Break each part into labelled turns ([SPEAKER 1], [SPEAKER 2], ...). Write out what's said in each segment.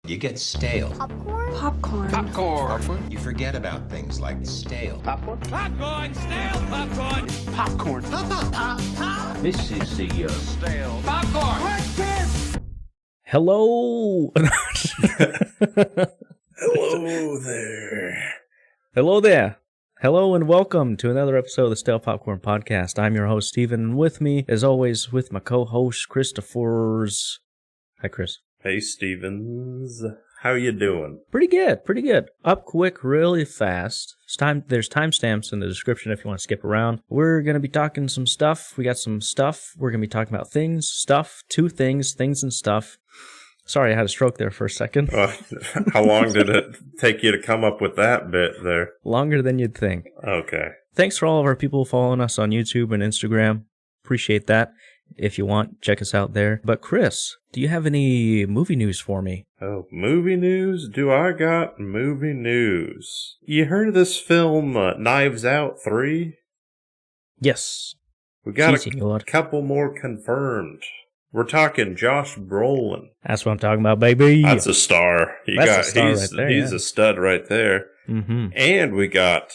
[SPEAKER 1] You get stale.
[SPEAKER 2] Popcorn?
[SPEAKER 3] Popcorn.
[SPEAKER 4] Popcorn.
[SPEAKER 1] You forget about things like stale.
[SPEAKER 4] Popcorn. Popcorn. Stale popcorn.
[SPEAKER 3] Popcorn.
[SPEAKER 4] Pop.
[SPEAKER 5] This is the
[SPEAKER 4] Stale popcorn. What's this?
[SPEAKER 6] Hello.
[SPEAKER 7] Hello there.
[SPEAKER 6] Hello there. Hello and welcome to another episode of the Stale Popcorn Podcast. I'm your host, Steven, and with me, as always, with my co-host, Christopher's. Hi, Chris.
[SPEAKER 7] Hey, Stevens. How you doing?
[SPEAKER 6] Pretty good. Up quick, really fast. There's timestamps in the description if you want to skip around. We're going to be talking some stuff. We got some stuff. We're going to be talking about things, stuff, two things and stuff. Sorry, I had a stroke there for a second.
[SPEAKER 7] How long did it take you to come up with that bit there?
[SPEAKER 6] Longer than you'd think.
[SPEAKER 7] Okay.
[SPEAKER 6] Thanks for all of our people following us on YouTube and Instagram. Appreciate that. If you want, check us out there. But Chris, do you have any movie news for me?
[SPEAKER 7] Oh, movie news? Do I got movie news? You heard of this film, Knives Out 3?
[SPEAKER 6] Yes.
[SPEAKER 7] We got
[SPEAKER 6] Si, senor.
[SPEAKER 7] couple more confirmed. We're talking Josh Brolin.
[SPEAKER 6] That's what I'm talking about, baby.
[SPEAKER 7] That's a star.
[SPEAKER 6] That's a star right there,
[SPEAKER 7] He's
[SPEAKER 6] yeah.
[SPEAKER 7] a stud right there.
[SPEAKER 6] Mm-hmm.
[SPEAKER 7] And we got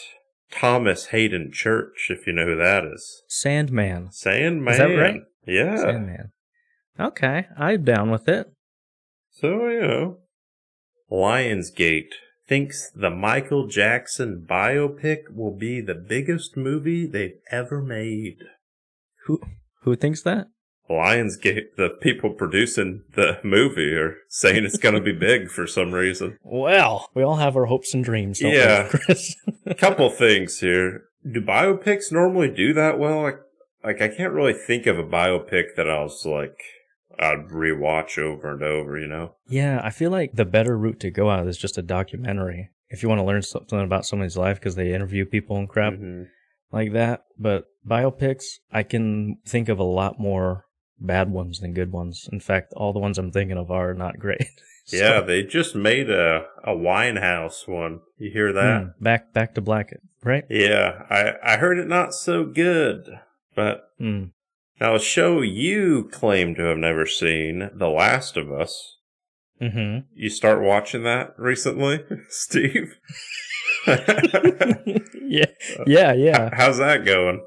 [SPEAKER 7] Thomas Hayden Church, if you know who that is.
[SPEAKER 6] Sandman.
[SPEAKER 7] Sandman.
[SPEAKER 6] Is that right?
[SPEAKER 7] Yeah.
[SPEAKER 6] Sandman. Okay, I'm down with it.
[SPEAKER 7] So, you know, Lionsgate thinks the Michael Jackson biopic will be the biggest movie they've ever made.
[SPEAKER 6] Who thinks that?
[SPEAKER 7] Lionsgate, the people producing the movie, are saying it's going to be big for some reason.
[SPEAKER 6] Well, we all have our hopes and dreams, don't
[SPEAKER 7] Yeah.
[SPEAKER 6] we, Chris?
[SPEAKER 7] Couple things here. Do biopics normally do that well? Like, I can't really think of a biopic that I was like, I'd rewatch over and over, you know?
[SPEAKER 6] Yeah, I feel like the better route to go out is just a documentary. If you want to learn something about somebody's life because they interview people and crap like that. But biopics, I can think of a lot more bad ones than good ones. In fact, all the ones I'm thinking of are not great.
[SPEAKER 7] Yeah, they just made a Winehouse one. You hear that?
[SPEAKER 6] Back to Black, right?
[SPEAKER 7] Yeah, I heard it not so good. But now a show you claim to have never seen, The Last of Us.
[SPEAKER 6] Mm-hmm.
[SPEAKER 7] You start watching that recently, Steve?
[SPEAKER 6] Yeah.
[SPEAKER 7] How's that going?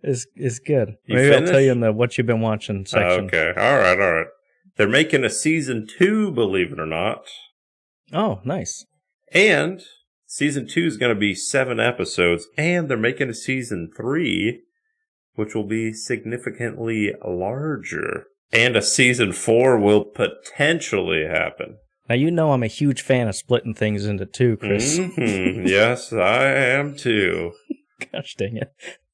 [SPEAKER 6] It's good.
[SPEAKER 7] You
[SPEAKER 6] Maybe
[SPEAKER 7] finished?
[SPEAKER 6] I'll tell you in the what you've been watching section.
[SPEAKER 7] Okay, all right. They're making a season 2, believe it or not.
[SPEAKER 6] Oh, nice.
[SPEAKER 7] And season 2 is going to be 7 episodes, and they're making a season 3, which will be significantly larger. And a season 4 will potentially happen.
[SPEAKER 6] Now, you know I'm a huge fan of splitting things into two, Chris.
[SPEAKER 7] Mm-hmm. Yes, I am too.
[SPEAKER 6] Gosh dang it.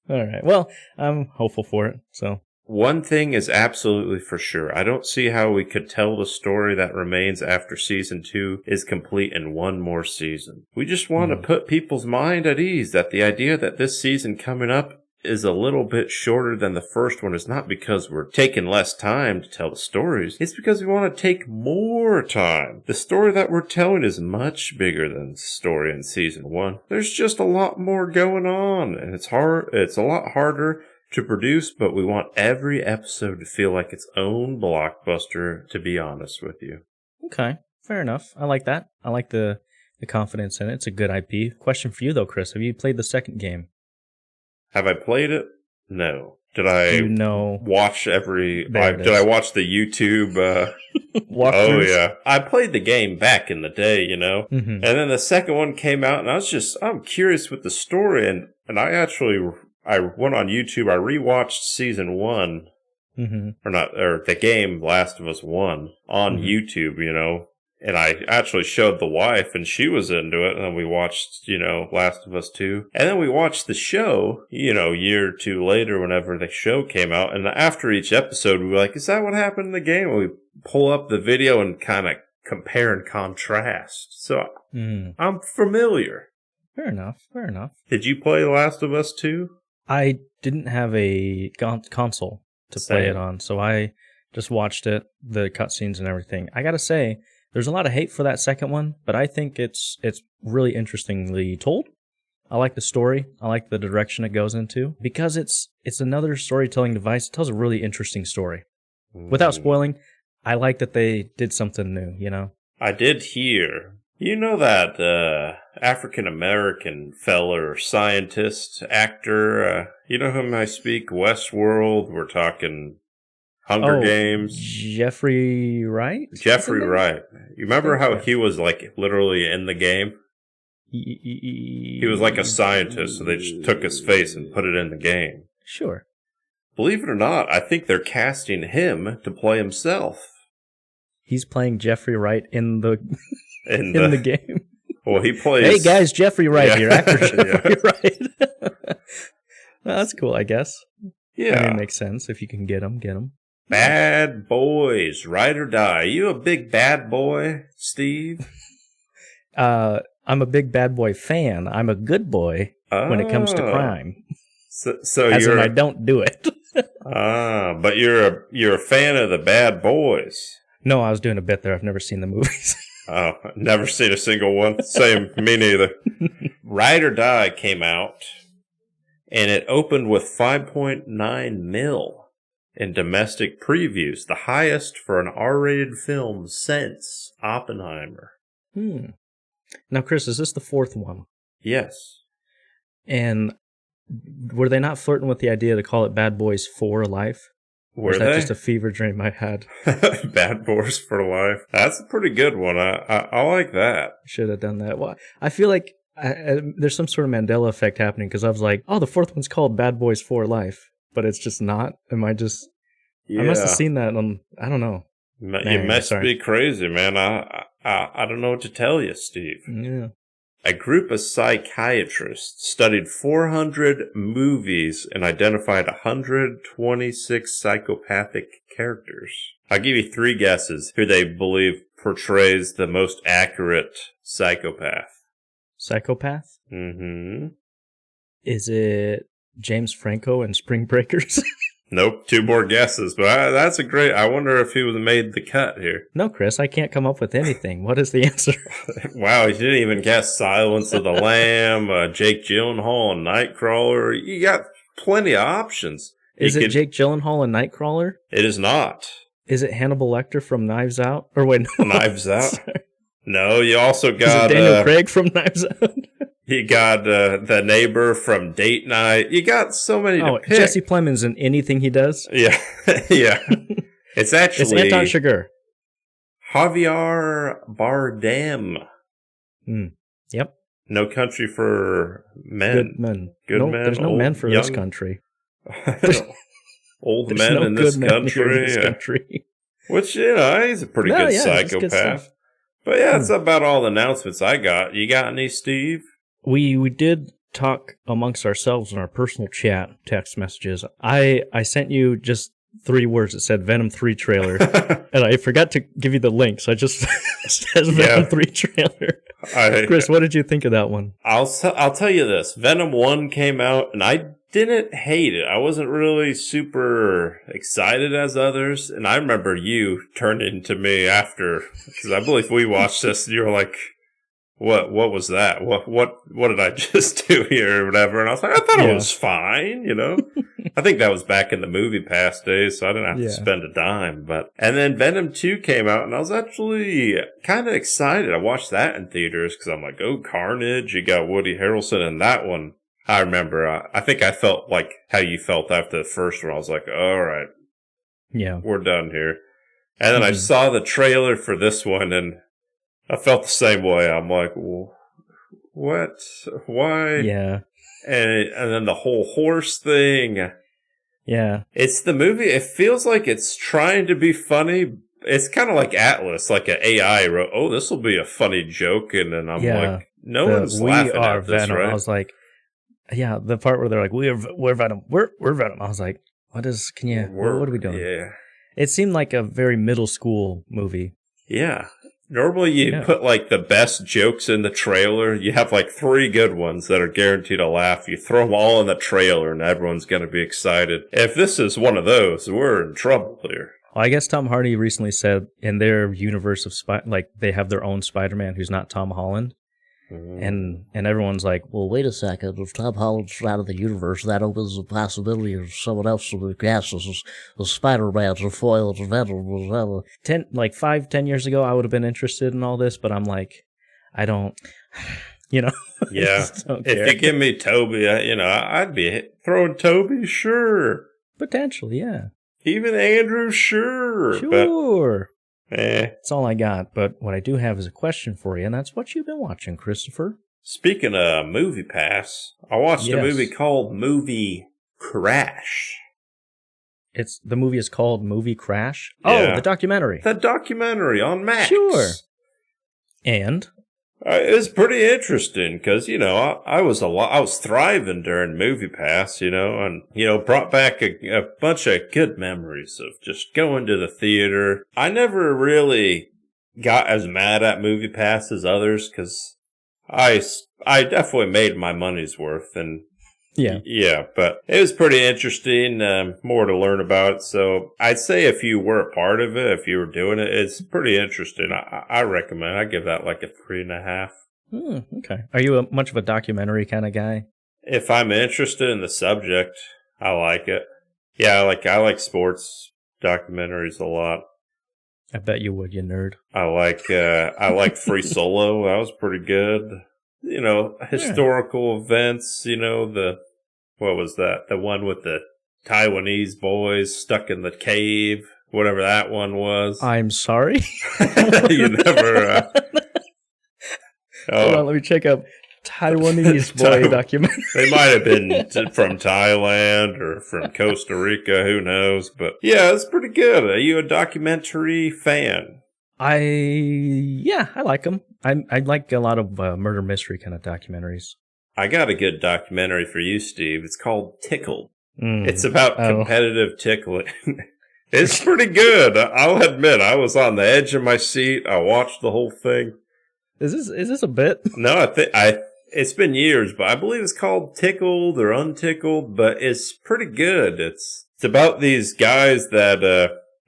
[SPEAKER 6] All right. Well, I'm hopeful for it, so.
[SPEAKER 7] One thing is absolutely for sure. I don't see how we could tell the story that remains after season 2 is complete in one more season. We just want to put people's mind at ease that the idea that this season coming up is a little bit shorter than the first one is not because we're taking less time to tell the stories. It's because we want to take more time. The story that we're telling is much bigger than the story in season 1. There's just a lot more going on, and it's a lot harder to produce, but we want every episode to feel like its own blockbuster, to be honest with you.
[SPEAKER 6] Okay. Fair enough. I like that. I like the confidence in it. It's a good IP. Question for you, though, Chris. Have you played the second game?
[SPEAKER 7] Have I played it? No. Did I watch did I watch the YouTube
[SPEAKER 6] walkthroughs?
[SPEAKER 7] Oh yeah. I played the game back in the day, you know.
[SPEAKER 6] Mm-hmm.
[SPEAKER 7] And then the second one came out and I'm curious with the story, and I went on YouTube, I rewatched season 1 or the game Last of Us 1 on YouTube, you know. And I actually showed the wife, and she was into it. And then we watched, you know, Last of Us 2. And then we watched the show, you know, a year or two later, whenever the show came out. And after each episode, we were like, is that what happened in the game? And we pull up the video and kind of compare and contrast. So I'm familiar.
[SPEAKER 6] Fair enough.
[SPEAKER 7] Did you play Last of Us 2?
[SPEAKER 6] I didn't have a console to play it on, so I just watched it, the cutscenes and everything. I gotta say, there's a lot of hate for that second one, but I think it's really interestingly told. I like the story. I like the direction it goes into because it's another storytelling device. It tells a really interesting story. Without spoiling, I like that they did something new, you know?
[SPEAKER 7] I did hear. You know that African-American feller, scientist, actor, you know whom I speak? Westworld, we're talking Hunger Games.
[SPEAKER 6] Jeffrey Wright?
[SPEAKER 7] Jeffrey Wright. You remember how he was like literally in the game? He was like a scientist, so they just took his face and put it in the game.
[SPEAKER 6] Sure.
[SPEAKER 7] Believe it or not, I think they're casting him to play himself.
[SPEAKER 6] He's playing Jeffrey Wright in the in the game.
[SPEAKER 7] Well, he plays...
[SPEAKER 6] Hey guys, Jeffrey Wright here, actor Jeffrey Wright. Well, that's cool, I guess.
[SPEAKER 7] Yeah.
[SPEAKER 6] I mean, it makes sense. If you can get him, get him.
[SPEAKER 7] Bad boys, ride or die. You a big bad boy, Steve?
[SPEAKER 6] I'm a big bad boy fan. I'm a good boy when it comes to crime.
[SPEAKER 7] So
[SPEAKER 6] As in, I don't do it.
[SPEAKER 7] But you're a fan of the bad boys.
[SPEAKER 6] No, I was doing a bit there. I've never seen the movies.
[SPEAKER 7] Oh, never seen a single one. Same, me neither. Ride or Die came out, and it opened with 5.9 mil in domestic previews, the highest for an R-rated film since Oppenheimer.
[SPEAKER 6] Now, Chris, is this the fourth one?
[SPEAKER 7] Yes.
[SPEAKER 6] And were they not flirting with the idea to call it Bad Boys for Life?
[SPEAKER 7] Were
[SPEAKER 6] or is that
[SPEAKER 7] they?
[SPEAKER 6] just a fever dream I had?
[SPEAKER 7] Bad Boys for Life. That's a pretty good one. I like that.
[SPEAKER 6] Should have done that. Well, I feel like there's some sort of Mandela effect happening because I was like, oh, the fourth one's called Bad Boys for Life, but it's just not. Am I just... Yeah. I must have seen that on... I don't know.
[SPEAKER 7] You must be crazy, man. I don't know what to tell you, Steve.
[SPEAKER 6] Yeah.
[SPEAKER 7] A group of psychiatrists studied 400 movies and identified 126 psychopathic characters. I'll give you 3 guesses who they believe portrays the most accurate psychopath.
[SPEAKER 6] Psychopath?
[SPEAKER 7] Mm-hmm.
[SPEAKER 6] Is it James Franco and Spring Breakers?
[SPEAKER 7] Nope, 2 more guesses, but that's a great... I wonder if he was made the cut here.
[SPEAKER 6] No, Chris, I can't come up with anything. What is the answer?
[SPEAKER 7] Wow, you didn't even guess Silence of the Lamb, Jake Gyllenhaal, and Nightcrawler. You got plenty of options.
[SPEAKER 6] Is it Jake Gyllenhaal and Nightcrawler?
[SPEAKER 7] It is not.
[SPEAKER 6] Is it Hannibal Lecter from Knives Out? Or wait, no.
[SPEAKER 7] Knives Out? No, you also got...
[SPEAKER 6] Is it Daniel Craig from Knives Out?
[SPEAKER 7] You got the neighbor from Date Night. You got so many to pick.
[SPEAKER 6] Jesse Plemons in anything he does?
[SPEAKER 7] Yeah. Yeah. It's actually...
[SPEAKER 6] It's Anton Chigurh.
[SPEAKER 7] Javier Bardem.
[SPEAKER 6] Yep.
[SPEAKER 7] No Country for Men.
[SPEAKER 6] Good men.
[SPEAKER 7] Good men.
[SPEAKER 6] There's no men for this country.
[SPEAKER 7] Old men in this country. Which, he's a pretty good psychopath. But yeah, that's about all the announcements I got. You got any, Steve?
[SPEAKER 6] We did talk amongst ourselves in our personal chat text messages. I sent you just 3 words that said Venom 3 trailer, and I forgot to give you the link, so I just says Venom 3 trailer. Chris, what did you think of that one?
[SPEAKER 7] I'll tell you this. Venom 1 came out, and I didn't hate it. I wasn't really super excited as others, and I remember you turning to me after, because I believe we watched this, and you were like, What was that? What did I just do here or whatever? And I was like, I thought it was fine, I think that was back in the Movie Pass days, so I didn't have to spend a dime. And then Venom 2 came out, and I was actually kind of excited. I watched that in theaters because I'm like, oh, Carnage. You got Woody Harrelson in that one. I remember, I think I felt like how you felt after the first one. I was like, all right, we're done here. And then I saw the trailer for this one, and I felt the same way. I'm like, well, what? Why?
[SPEAKER 6] Yeah.
[SPEAKER 7] And then the whole horse thing.
[SPEAKER 6] Yeah.
[SPEAKER 7] It's the movie. It feels like it's trying to be funny. It's kind of like Atlas, like an AI wrote, oh, this will be a funny joke. And then I'm like, no one's laughing at this,
[SPEAKER 6] Venom.
[SPEAKER 7] right?
[SPEAKER 6] I was like, yeah, the part where they're like, we're Venom. We're Venom. I was like, what are we doing?
[SPEAKER 7] Yeah.
[SPEAKER 6] It seemed like a very middle school movie.
[SPEAKER 7] Yeah. Normally you put like the best jokes in the trailer. You have like 3 good ones that are guaranteed to laugh. You throw them all in the trailer and everyone's going to be excited. If this is one of those, we're in trouble here.
[SPEAKER 6] Well, I guess Tom Hardy recently said in their universe of they have their own Spider-Man who's not Tom Holland. And everyone's like, well, wait a second. If Tom Holland's out of the universe, that opens the possibility of someone else to be cast as Spider-Man or foil or Venom or whatever. 5-10 years ago, I would have been interested in all this, but I'm like, I don't,
[SPEAKER 7] Yeah. If you give me Toby, I'd be throwing Toby, sure.
[SPEAKER 6] Potentially, yeah.
[SPEAKER 7] Even Andrew, sure.
[SPEAKER 6] Sure.
[SPEAKER 7] But,
[SPEAKER 6] That's all I got, but what I do have is a question for you, and that's what you've been watching, Christopher.
[SPEAKER 7] Speaking of Movie Pass, I watched a movie called Movie Crash.
[SPEAKER 6] The movie is called Movie Crash?
[SPEAKER 7] Yeah.
[SPEAKER 6] Oh, the documentary.
[SPEAKER 7] The documentary on Max.
[SPEAKER 6] Sure. And?
[SPEAKER 7] It was pretty interesting because, I was thriving during Movie Pass, and, brought back a bunch of good memories of just going to the theater. I never really got as mad at Movie Pass as others because I definitely made my money's worth. And yeah, but it was pretty interesting, more to learn about. So I'd say if you were a part of it, if you were doing it, it's pretty interesting. I recommend. I give that like a 3.5.
[SPEAKER 6] Okay. Are you much of a documentary kind of guy?
[SPEAKER 7] If I'm interested in the subject, I like it. Yeah, I like sports documentaries a lot.
[SPEAKER 6] I bet you would, you nerd.
[SPEAKER 7] I like Free Solo. That was pretty good. Historical events, what was that? The one with the Taiwanese boys stuck in the cave, whatever that one was.
[SPEAKER 6] I'm sorry?
[SPEAKER 7] You never...
[SPEAKER 6] Hold on, let me check up Taiwanese boy documentary.
[SPEAKER 7] They might have been from Thailand or from Costa Rica, who knows? But yeah, it's pretty good. Are you a documentary fan?
[SPEAKER 6] I like them. I like a lot of murder mystery kind of documentaries.
[SPEAKER 7] I got a good documentary for you, Steve. It's called Tickled. It's about competitive tickling. It's pretty good. I'll admit, I was on the edge of my seat. I watched the whole thing.
[SPEAKER 6] Is this a bit?
[SPEAKER 7] No, it's been years, but I believe it's called Tickled or Untickled, but it's pretty good. It's about these guys that,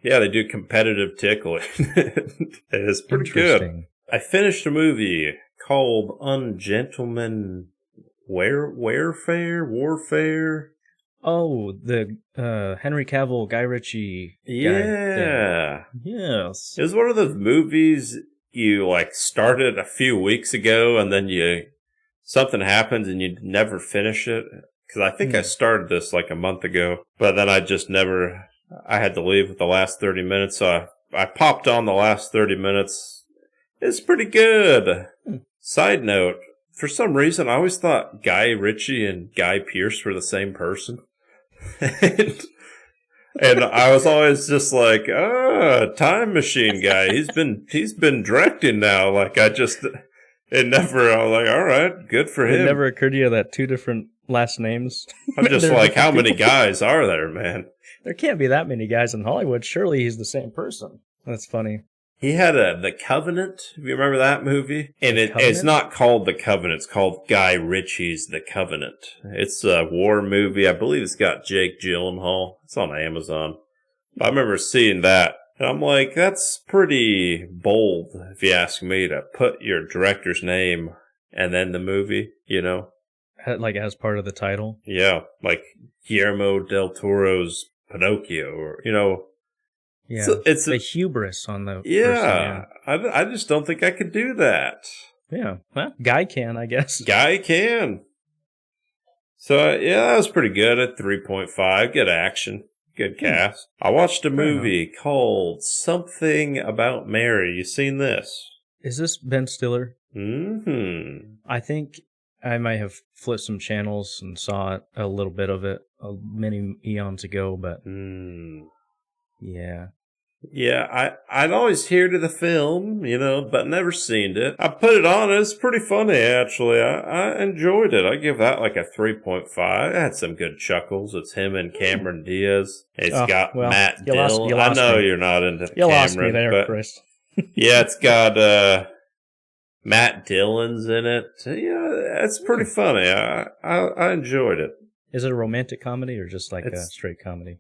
[SPEAKER 7] they do competitive tickling. It's pretty good. I finished a movie called Ungentleman Warfare.
[SPEAKER 6] Oh, the Henry Cavill, Guy Ritchie.
[SPEAKER 7] Yeah.
[SPEAKER 6] Yes.
[SPEAKER 7] It was one of those movies you started a few weeks ago and then something happens and you never finish it. Because I think I started this a month ago, but then I had to leave with the last 30 minutes. So I popped on the last 30 minutes. It's pretty good. Side note, for some reason, I always thought Guy Ritchie and Guy Pearce were the same person. And I was always just like, time machine guy. He's been directing now. I was like, all right, good for him.
[SPEAKER 6] It never occurred to you that two different last names?
[SPEAKER 7] I'm just like, how many guys are there, man?
[SPEAKER 6] There can't be that many guys in Hollywood. Surely he's the same person. That's funny.
[SPEAKER 7] He had The Covenant. If you remember that movie? And it's not called The Covenant. It's called Guy Ritchie's The Covenant. It's a war movie. I believe it's got Jake Gyllenhaal. It's on Amazon. I remember seeing that. And I'm like, that's pretty bold, if you ask me, to put your director's name and then the movie,
[SPEAKER 6] As part of the title?
[SPEAKER 7] Yeah, like Guillermo del Toro's Pinocchio, or,
[SPEAKER 6] Yeah,
[SPEAKER 7] it's
[SPEAKER 6] the hubris on the
[SPEAKER 7] yeah,
[SPEAKER 6] person,
[SPEAKER 7] I just don't think I could do that.
[SPEAKER 6] Yeah, well, Guy can, I guess.
[SPEAKER 7] Guy can. So, that was pretty good at 3.5. Good action. Good cast. I watched a movie called Something About Mary. You seen this?
[SPEAKER 6] Is this Ben Stiller?
[SPEAKER 7] Mm-hmm.
[SPEAKER 6] I think I might have flipped some channels and saw a little bit of it many eons ago, but yeah.
[SPEAKER 7] Yeah, I'd always heard of the film, but never seen it. I put it on. It's pretty funny, actually. I enjoyed it. I give that a 3.5. It had some good chuckles. It's him and Cameron Diaz. It's got Matt Dillon. I know you're not into Cameron. You lost me there, Chris. Yeah, it's got Matt Dillon's in it. Yeah, it's pretty funny. I enjoyed it.
[SPEAKER 6] Is it a romantic comedy or just a straight comedy?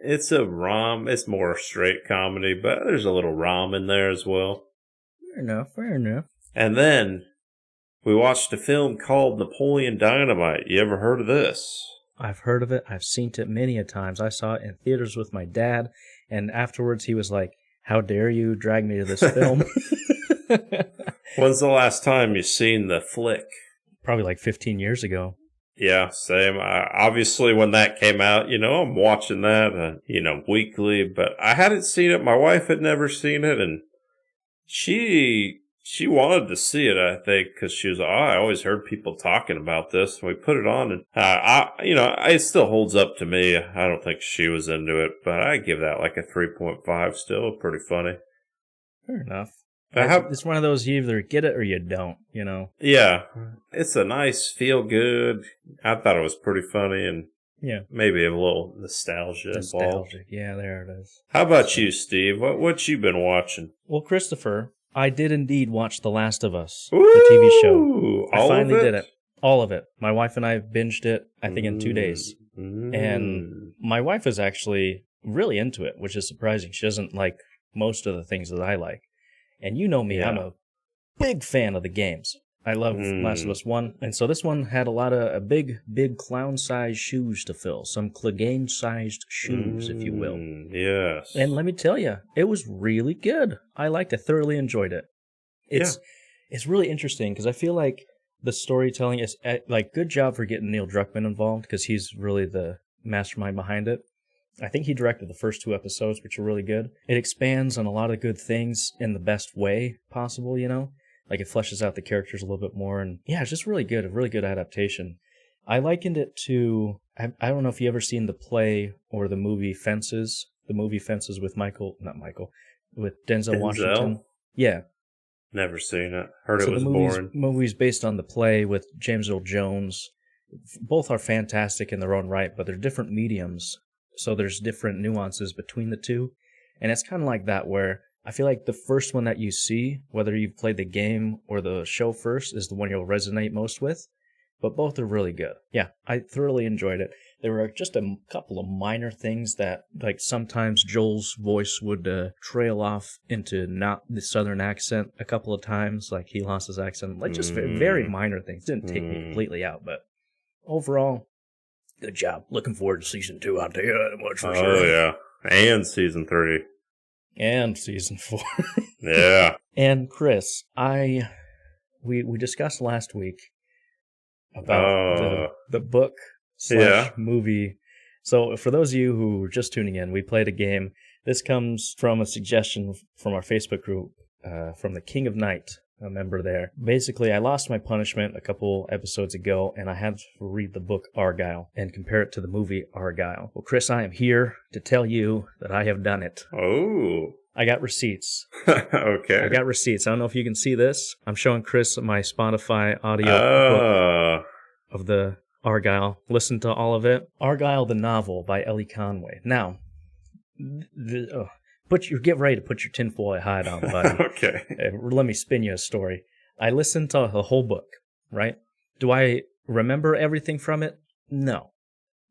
[SPEAKER 7] It's a rom. It's more straight comedy, but there's a little rom in there as well.
[SPEAKER 6] Fair enough.
[SPEAKER 7] And then we watched a film called Napoleon Dynamite. You ever heard of this?
[SPEAKER 6] I've heard of it. I've seen it many a times. I saw it in theaters with my dad, and afterwards he was like, "How dare you drag me to this film?"
[SPEAKER 7] When's the last time you seen the flick?
[SPEAKER 6] Probably like 15 years ago.
[SPEAKER 7] Yeah, same. Obviously, when that came out, I'm watching that, weekly, but I hadn't seen it. My wife had never seen it, and she wanted to see it, I think, because she was like, I always heard people talking about this. And we put it on, and it still holds up to me. I don't think she was into it, but I give that like a 3.5 still. Pretty funny.
[SPEAKER 6] Fair enough. It's one of those, you either get it or you don't,
[SPEAKER 7] Yeah. It's a nice feel good. I thought it was pretty funny, and maybe a little nostalgia involved.
[SPEAKER 6] Yeah, there it is.
[SPEAKER 7] How about you, Steve? What you been watching?
[SPEAKER 6] Well, Christopher, I did indeed watch The Last of Us,
[SPEAKER 7] Ooh,
[SPEAKER 6] the TV show. I finally did
[SPEAKER 7] it.
[SPEAKER 6] All of it. My wife and I binged it, I think, in 2 days. And my wife is actually really into it, which is surprising. She doesn't like most of the things that I like. And you know me, I'm a big fan of the games. I love Last of Us 1. And so this one had a big clown-sized shoes to fill. Some Clegane-sized shoes, if you will.
[SPEAKER 7] Yes.
[SPEAKER 6] And let me tell you, it was really good. I liked it. Thoroughly enjoyed it. It's really interesting because I feel like the storytelling is, good job for getting Neil Druckmann involved because he's really the mastermind behind it. I think he directed the first 2 episodes, which are really good. It expands on a lot of good things in the best way possible, Like, it fleshes out the characters a little bit more. And, it's just really good. A really good adaptation. I likened it to... I don't know if you ever seen the play or the movie Fences. The movie Fences with with Denzel Washington. Yeah.
[SPEAKER 7] Never seen it. Heard it was boring.
[SPEAKER 6] Movies based on the play with James Earl Jones. Both are fantastic in their own right, but they're different mediums. So there's different nuances between the two. And it's kind of like that where I feel like the first one that you see, whether you've played the game or the show first, is the one you'll resonate most with. But both are really good. Yeah, I thoroughly enjoyed it. There were just a couple of minor things that, like sometimes Joel's voice would trail off into not the southern accent a couple of times. Like he lost his accent. Like just very minor things. Didn't take me completely out, but overall, good job. Looking forward to season 2. I'll tell you that much for sure.
[SPEAKER 7] Oh, yeah. And season 3.
[SPEAKER 6] And season 4.
[SPEAKER 7] Yeah.
[SPEAKER 6] And Chris, we discussed last week about the book / movie. So for those of you who are just tuning in, we played a game. This comes from a suggestion from our Facebook group, from the King of Night, a member there. Basically, I lost my punishment a couple episodes ago, and I had to read the book Argylle and compare it to the movie Argylle. Well, Chris, I am here to tell you that I have done it.
[SPEAKER 7] Oh.
[SPEAKER 6] I got receipts.
[SPEAKER 7] Okay.
[SPEAKER 6] I got receipts. I don't know if you can see this. I'm showing Chris my Spotify audio book of the Argylle. Listen to all of it. Argylle the Novel by Ellie Conway. Now, get ready to put your tinfoil hat on, buddy.
[SPEAKER 7] Okay.
[SPEAKER 6] Let me spin you a story. I listened to the whole book, right? Do I remember everything from it? No.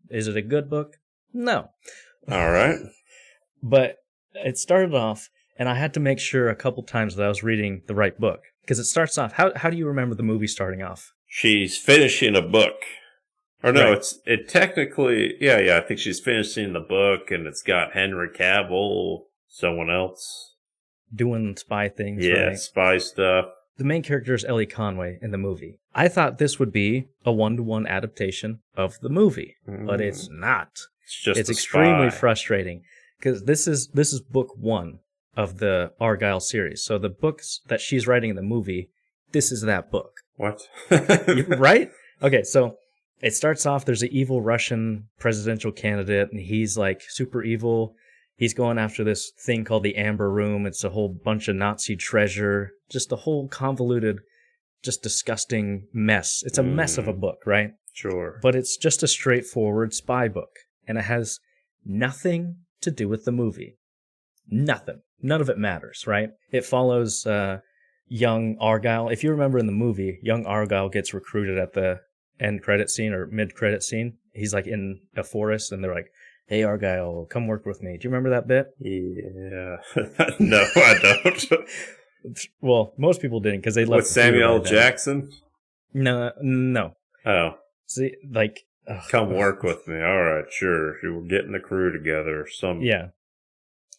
[SPEAKER 6] Is it a good book? No.
[SPEAKER 7] All right.
[SPEAKER 6] But it started off, and I had to make sure a couple times that I was reading the right book. Because it starts off, how do you remember the movie starting off?
[SPEAKER 7] She's finishing a book. Or no,
[SPEAKER 6] right.
[SPEAKER 7] it technically, I think she's finishing the book, and it's got Henry Cavill, someone else.
[SPEAKER 6] Doing spy things,
[SPEAKER 7] yeah,
[SPEAKER 6] right?
[SPEAKER 7] Spy stuff.
[SPEAKER 6] The main character is Ellie Conway in the movie. I thought this would be a 1-to-1 adaptation of the movie, but it's not.
[SPEAKER 7] It's
[SPEAKER 6] extremely frustrating. Because this is book 1 of the Argylle series. So the books that she's writing in the movie, this is that book.
[SPEAKER 7] What?
[SPEAKER 6] Right? Okay, so it starts off, there's an evil Russian presidential candidate, and he's like super evil. He's going after this thing called the Amber Room. It's a whole bunch of Nazi treasure. Just a whole convoluted, just disgusting mess. It's a mess of a book, right?
[SPEAKER 7] Sure.
[SPEAKER 6] But it's just a straightforward spy book. And it has nothing to do with the movie. Nothing. None of it matters, right? It follows young Argylle. If you remember in the movie, young Argylle gets recruited at the end credit scene or mid credit scene. He's like in a forest and they're like, "Hey Argylle, come work with me." Do you remember that bit?
[SPEAKER 7] Yeah. No, I don't.
[SPEAKER 6] Well, most people didn't because they left
[SPEAKER 7] With Samuel L. Jackson?
[SPEAKER 6] No.
[SPEAKER 7] Oh.
[SPEAKER 6] See, like...
[SPEAKER 7] Come work with me. All right, sure. We're getting the crew together.
[SPEAKER 6] Yeah.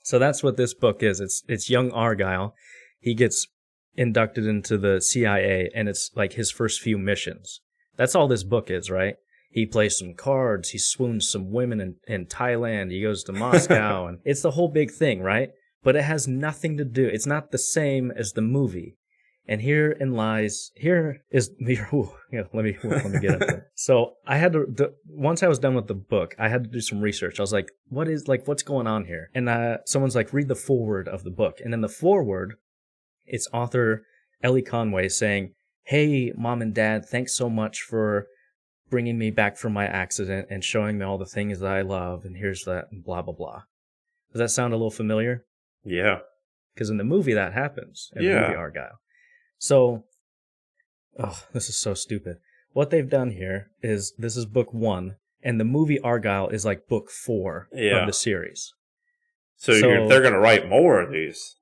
[SPEAKER 6] So that's what this book is. It's young Argylle. He gets inducted into the CIA, and it's like his first few missions. That's all this book is, right? He plays some cards. He swoons some women in Thailand. He goes to Moscow, and it's the whole big thing, right? But it has nothing to do. It's not the same as the movie. And here is ooh, yeah, let me get into it. So I had to, once I was done with the book, I had to do some research. I was like, what's going on here? And someone's like, read the foreword of the book. And in the foreword, it's author Ellie Conway saying, hey, Mom and Dad, thanks so much for bringing me back from my accident and showing me all the things that I love. And here's that, and blah, blah, blah. Does that sound a little familiar?
[SPEAKER 7] Yeah.
[SPEAKER 6] Because in the movie, that happens. In the movie Argylle. So, this is so stupid. What they've done here is, this is book 1, and the movie Argylle is like book 4 of the series.
[SPEAKER 7] So they're going to write more of these.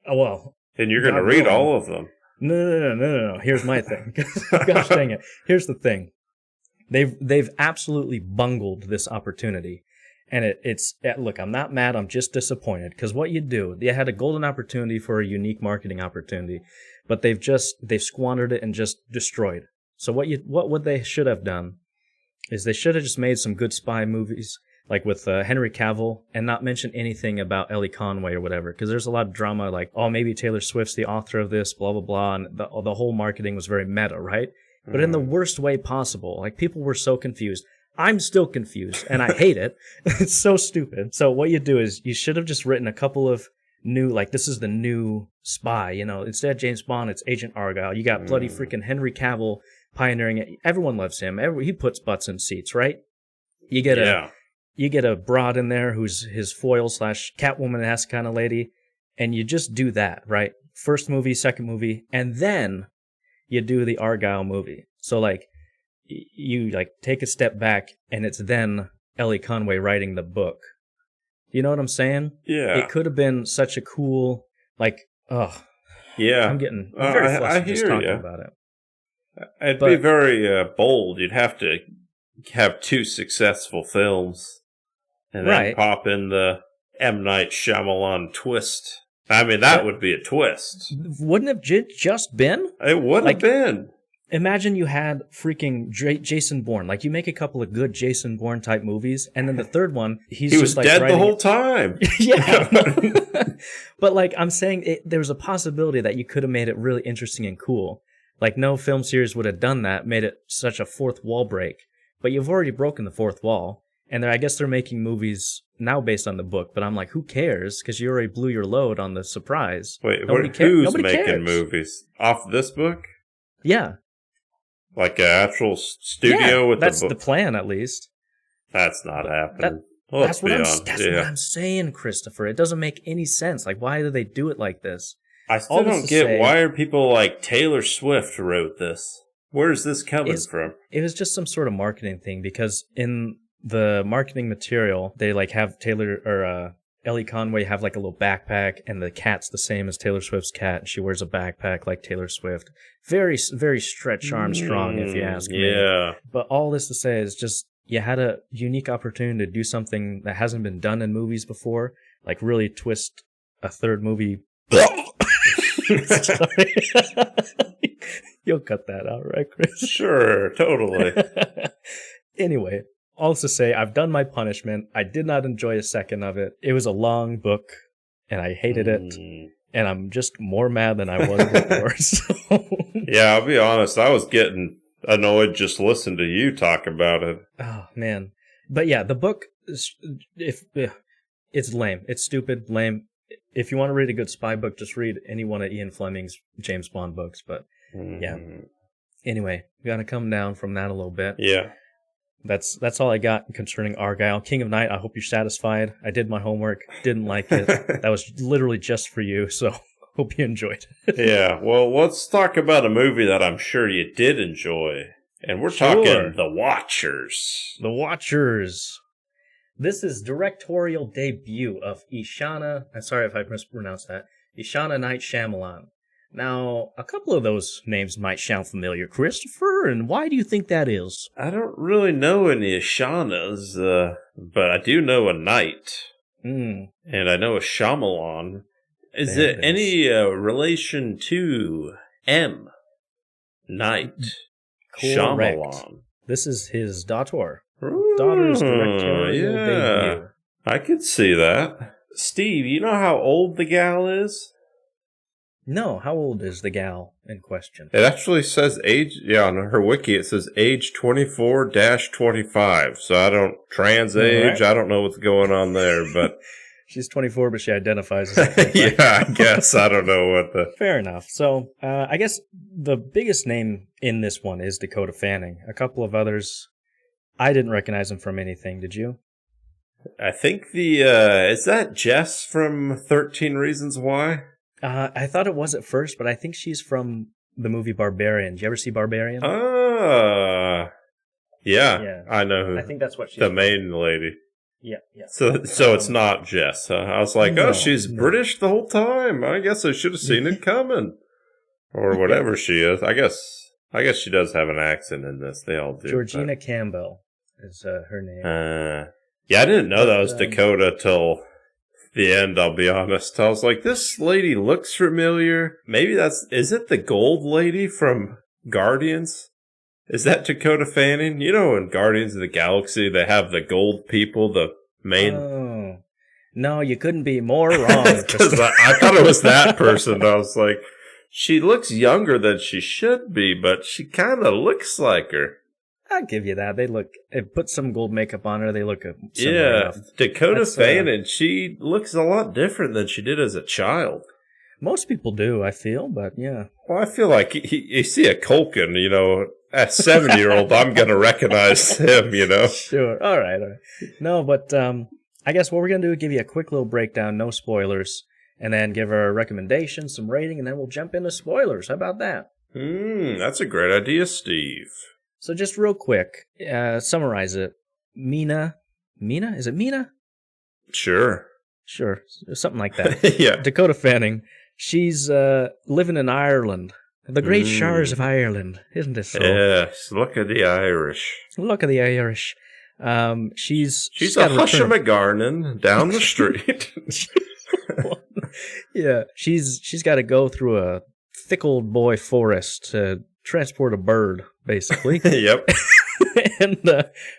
[SPEAKER 6] Oh, well.
[SPEAKER 7] And you're going to read all of them.
[SPEAKER 6] No. Here's my thing. Gosh dang it. Here's the thing. They've absolutely bungled this opportunity. And look, I'm not mad, I'm just disappointed. Because what you do, they had a golden opportunity for a unique marketing opportunity, but they've squandered it and just destroyed. So what they should have done is they should have just made some good spy movies, like with Henry Cavill, and not mention anything about Ellie Conway or whatever. Because there's a lot of drama, like, oh, maybe Taylor Swift's the author of this, blah, blah, blah. And the whole marketing was very meta, right? But in the worst way possible. Like, people were so confused. I'm still confused, and I hate it. It's so stupid. So what you do is you should have just written a couple of new, like, this is the new spy, Instead of James Bond, it's Agent Argylle. You got bloody freaking Henry Cavill pioneering it. Everyone loves him. He puts butts in seats, right? You get a broad in there who's his foil / Catwoman-esque kind of lady, and you just do that, right? First movie, second movie, and then you do the Argylle movie. So, like, you take a step back, and it's then Ellie Conway writing the book. You know what I'm saying? Yeah. It could have been such a cool,
[SPEAKER 7] yeah.
[SPEAKER 6] I'm getting very flustered just talking about it.
[SPEAKER 7] It'd be very bold. You'd have to have 2 successful films, and then pop in the M. Night Shyamalan twist. I mean, that would be a twist.
[SPEAKER 6] Wouldn't it just been?
[SPEAKER 7] It would have been.
[SPEAKER 6] Imagine you had freaking Jason Bourne. Like, you make a couple of good Jason Bourne type movies, and then the third one, he was just,
[SPEAKER 7] dead the whole time.
[SPEAKER 6] Yeah. But, like, I'm saying there was a possibility that you could have made it really interesting and cool. Like, no film series would have done that, made it such a fourth wall break. But you've already broken the fourth wall. And I guess they're making movies now based on the book, but I'm like, who cares? Because you already blew your load on the surprise.
[SPEAKER 7] Wait, who's making movies? Off this book?
[SPEAKER 6] Yeah.
[SPEAKER 7] Like an actual studio with the book?
[SPEAKER 6] That's the plan, at least.
[SPEAKER 7] That's not happening.
[SPEAKER 6] That's what I'm saying, Christopher. It doesn't make any sense. Like, why do they do it like this?
[SPEAKER 7] I still don't get why are people like Taylor Swift wrote this? Where's this coming from?
[SPEAKER 6] It was just some sort of marketing thing, because in the marketing material, they like have Ellie Conway have like a little backpack, and the cat's the same as Taylor Swift's cat, and she wears a backpack like Taylor Swift. Very, very Stretch Armstrong, if you ask me. Yeah. But all this to say is just, you had a unique opportunity to do something that hasn't been done in movies before, like really twist a third movie. Sorry. You'll cut that out, right, Chris?
[SPEAKER 7] Sure, totally.
[SPEAKER 6] Anyway, all to say, I've done my punishment. I did not enjoy a second of it. It was a long book, and I hated it. And I'm just more mad than I was before. So.
[SPEAKER 7] Yeah, I'll be honest. I was getting annoyed just listening to you talk about it.
[SPEAKER 6] Oh, man. But yeah, the book, it's lame. It's stupid, lame. If you want to read a good spy book, just read any one of Ian Fleming's James Bond books. But yeah. Anyway, we got to come down from that a little bit.
[SPEAKER 7] Yeah.
[SPEAKER 6] That's all I got concerning Argylle. King of Night, I hope you're satisfied. I did my homework. Didn't like it. That was literally just for you, so hope you enjoyed it.
[SPEAKER 7] Yeah, well, let's talk about a movie that I'm sure you did enjoy. And we're talking The Watchers.
[SPEAKER 6] The Watchers. This is directorial debut of Ishana, I'm sorry if I mispronounced that, Ishana Night Shyamalan. Now, a couple of those names might sound familiar, Christopher, and why do you think that is?
[SPEAKER 7] I don't really know any Ishanas, but I do know a Knight. And I know a Shyamalan. Is it any relation to M. Night Shyamalan?
[SPEAKER 6] This is his daughter. Daughter's directorial debut.
[SPEAKER 7] I could see that. Steve, you know how old the gal is?
[SPEAKER 6] No, how old is the gal in question?
[SPEAKER 7] It actually says age, on her wiki it says age 24-25. So I don't, trans age, I don't know what's going on there, but...
[SPEAKER 6] She's 24, but she identifies as that.
[SPEAKER 7] Yeah, I guess. I don't know what the...
[SPEAKER 6] Fair enough. So, I guess the biggest name in this one is Dakota Fanning. A couple of others, I didn't recognize them from anything. Did you?
[SPEAKER 7] I think is that Jess from 13 Reasons Why?
[SPEAKER 6] I thought it was at first, but I think she's from the movie Barbarian. Did you ever see Barbarian?
[SPEAKER 7] Yeah. I know who.
[SPEAKER 6] I think that's what she's
[SPEAKER 7] the main lady.
[SPEAKER 6] Yeah.
[SPEAKER 7] So it's not Jess. I was like, she's British the whole time. I guess I should have seen it coming, or whatever she is. I guess she does have an accent in this. They all do.
[SPEAKER 6] Georgina Campbell is her name.
[SPEAKER 7] Yeah, I didn't know that was Dakota till the end. I'll be honest. I was like, this lady looks familiar. Maybe is it the gold lady from Guardians? Is that Dakota Fanning? You know, in Guardians of the Galaxy, they have the gold people, the main...
[SPEAKER 6] Oh. No, you couldn't be more wrong.
[SPEAKER 7] Because I thought it was that person. I was like, she looks younger than she should be, but she kind of looks like her.
[SPEAKER 6] I'll give you that. Put some gold makeup on her, they look similar enough.
[SPEAKER 7] Dakota Fanning, she looks a lot different than she did as a child.
[SPEAKER 6] Most people do, I feel, but yeah.
[SPEAKER 7] Well, I feel like you see a Culkin, as a 70-year-old, I'm going to recognize him,
[SPEAKER 6] Sure. All right. No, but I guess what we're going to do is give you a quick little breakdown, no spoilers, and then give our recommendation, some rating, and then we'll jump into spoilers. How about that?
[SPEAKER 7] That's a great idea, Steve.
[SPEAKER 6] So just real quick, summarize it. Mina? Is it Mina?
[SPEAKER 7] Sure.
[SPEAKER 6] Something like that.
[SPEAKER 7] Yeah.
[SPEAKER 6] Dakota Fanning. She's living in Ireland. The great shores of Ireland, isn't it so?
[SPEAKER 7] Yes, look at the Irish. She's a Hushamagarnin down the street.
[SPEAKER 6] Yeah, she's got to go through a thick old boy forest to transport a bird, basically.
[SPEAKER 7] Yep.
[SPEAKER 6] And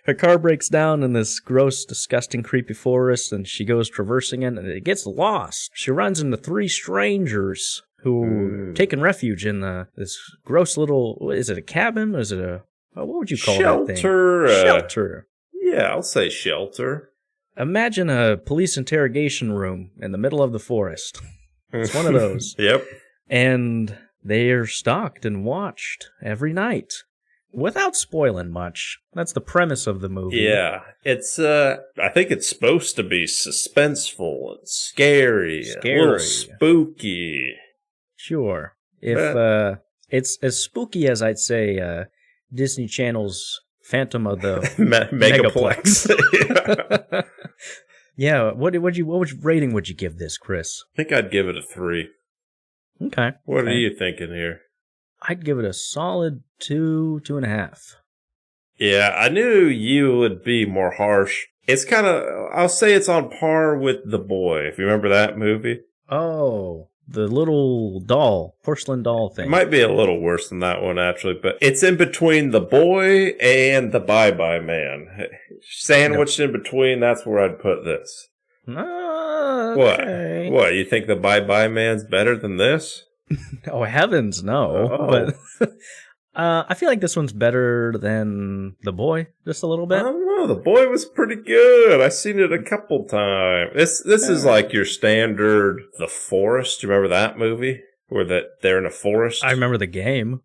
[SPEAKER 6] her car breaks down in this gross, disgusting, creepy forest, and she goes traversing it, and it gets lost. She runs into 3 strangers who taking refuge in this gross little, is it a cabin? Or is it what would you call that thing? Shelter.
[SPEAKER 7] Yeah, I'll say shelter.
[SPEAKER 6] Imagine a police interrogation room in the middle of the forest. It's one of those.
[SPEAKER 7] Yep.
[SPEAKER 6] And they are stalked and watched every night. Without spoiling much. That's the premise of the movie.
[SPEAKER 7] Yeah. It's, I think it's supposed to be suspenseful and scary. A little spooky.
[SPEAKER 6] Sure. If it's as spooky as I'd say Disney Channel's Phantom of the Megaplex. Yeah. What rating would you give this, Chris?
[SPEAKER 7] I think I'd give it a 3.
[SPEAKER 6] Okay.
[SPEAKER 7] What are you thinking here?
[SPEAKER 6] I'd give it a solid 2.5.
[SPEAKER 7] Yeah, I knew you would be more harsh. It's kind of, I'll say it's on par with The Boy, if you remember that movie.
[SPEAKER 6] Oh, the little porcelain doll thing.
[SPEAKER 7] It might be a little worse than that one, actually, but it's in between The Boy and The Bye-Bye Man. Sandwiched in between, that's where I'd put this.
[SPEAKER 6] Okay.
[SPEAKER 7] What? You think The Bye-Bye Man's better than this?
[SPEAKER 6] Oh, heavens, no.
[SPEAKER 7] Oh.
[SPEAKER 6] But I feel like this one's better than The Boy, just a little bit.
[SPEAKER 7] I don't know. The Boy was pretty good. I've seen it a couple times. This is like your standard The Forest. Do you remember that movie? Where they're in a forest?
[SPEAKER 6] I remember the game.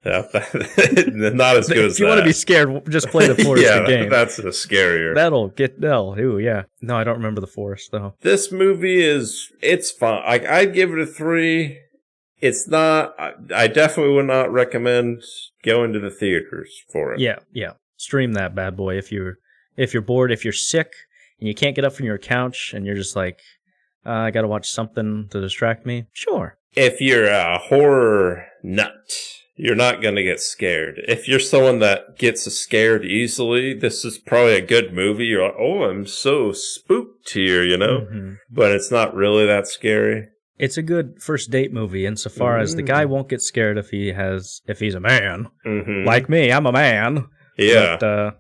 [SPEAKER 7] Yeah, not as good as that.
[SPEAKER 6] If you want to be scared, just play The Forest the game.
[SPEAKER 7] That's scarier.
[SPEAKER 6] Ooh, yeah. No, I don't remember The Forest, though.
[SPEAKER 7] This movie it's fun. I'd give it a 3. It's not, I definitely would not recommend going to the theaters for it.
[SPEAKER 6] Yeah. Stream that bad boy if you're bored, if you're sick, and you can't get up from your couch, and you're just like, I gotta watch something to distract me. Sure.
[SPEAKER 7] if you're a horror nut, you're not going to get scared. If you're someone that gets scared easily, this is probably a good movie. You're like, oh, I'm so spooked here, you know?
[SPEAKER 6] Mm-hmm.
[SPEAKER 7] But it's not really that scary.
[SPEAKER 6] It's a good first date movie insofar as the guy won't get scared if he's a man.
[SPEAKER 7] Mm-hmm.
[SPEAKER 6] Like me, I'm a man.
[SPEAKER 7] Yeah.
[SPEAKER 6] But,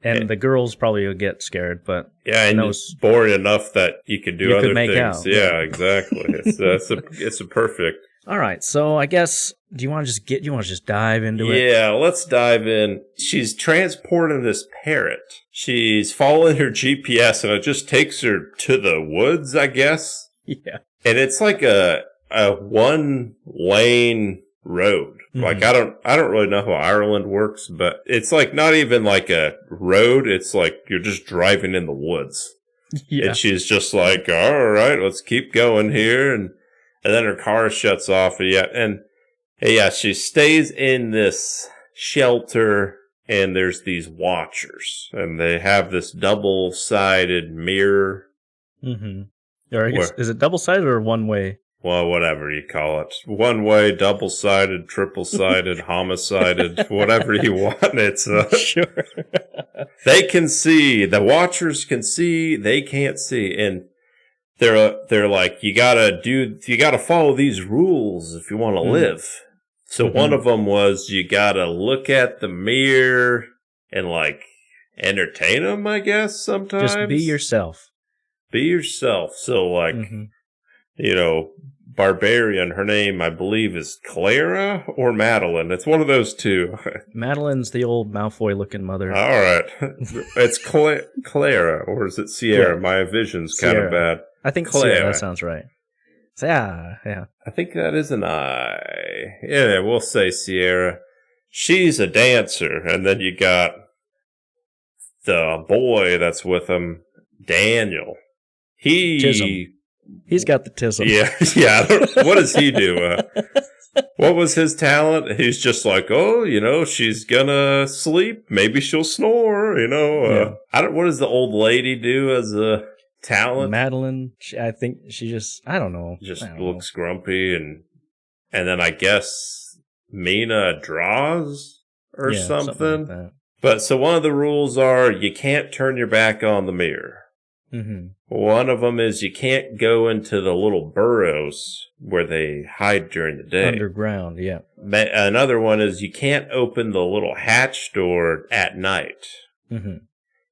[SPEAKER 6] and the girls probably will get scared, but
[SPEAKER 7] yeah, and it's boring enough that you could do other things.
[SPEAKER 6] Out.
[SPEAKER 7] Yeah, exactly. It's a perfect.
[SPEAKER 6] All right, so I guess do you want to just dive into it?
[SPEAKER 7] Yeah, let's dive in. She's transporting this parrot. She's following her GPS, and it just takes her to the woods, I guess.
[SPEAKER 6] Yeah,
[SPEAKER 7] and it's like a one lane road. Mm-hmm. Like I don't really know how Ireland works, but it's like not even like a road. It's like you're just driving in the woods. Yeah. And she's just like, all right, let's keep going here, and then her car shuts off. And she stays in this shelter, and there's these watchers, and they have this double-sided mirror.
[SPEAKER 6] Mm-hmm. Or I guess, is it double-sided or one-way?
[SPEAKER 7] Well, whatever you call it. One-way, double-sided, triple-sided, homicided, whatever you want. It's
[SPEAKER 6] sure.
[SPEAKER 7] They can see. The watchers can see. They can't see. And they're like, you gotta follow these rules if you want to live. So one of them was you gotta look at the mirror and like entertain them, I guess, sometimes.
[SPEAKER 6] Just be yourself.
[SPEAKER 7] Be yourself. So like, you know, Barbarian, her name, I believe, is Clara or Madeline. It's one of those two.
[SPEAKER 6] Madeline's the old Malfoy-looking mother.
[SPEAKER 7] All right. It's Clara, or is it Sierra? Yeah. My vision's kind of bad.
[SPEAKER 6] I think Clara. Sierra, that sounds right. So, yeah.
[SPEAKER 7] I think that is an I. Yeah, we'll say Sierra. She's a dancer, and then you got the boy that's with him, Daniel.
[SPEAKER 6] He's got the tism.
[SPEAKER 7] Yeah. What does he do? What was his talent? He's just like, oh, you know, she's gonna sleep. Maybe she'll snore. You know, what does the old lady do as a talent?
[SPEAKER 6] Madeline. I think she just. I don't know.
[SPEAKER 7] Just looks grumpy, and then I guess Mina draws or something. Like but so one of the rules are you can't turn your back on the mirror. Mm-hmm. One of them is you can't go into the little burrows where they hide during the day.
[SPEAKER 6] Underground, yeah.
[SPEAKER 7] Another one is you can't open the little hatch door at night. Mm-hmm.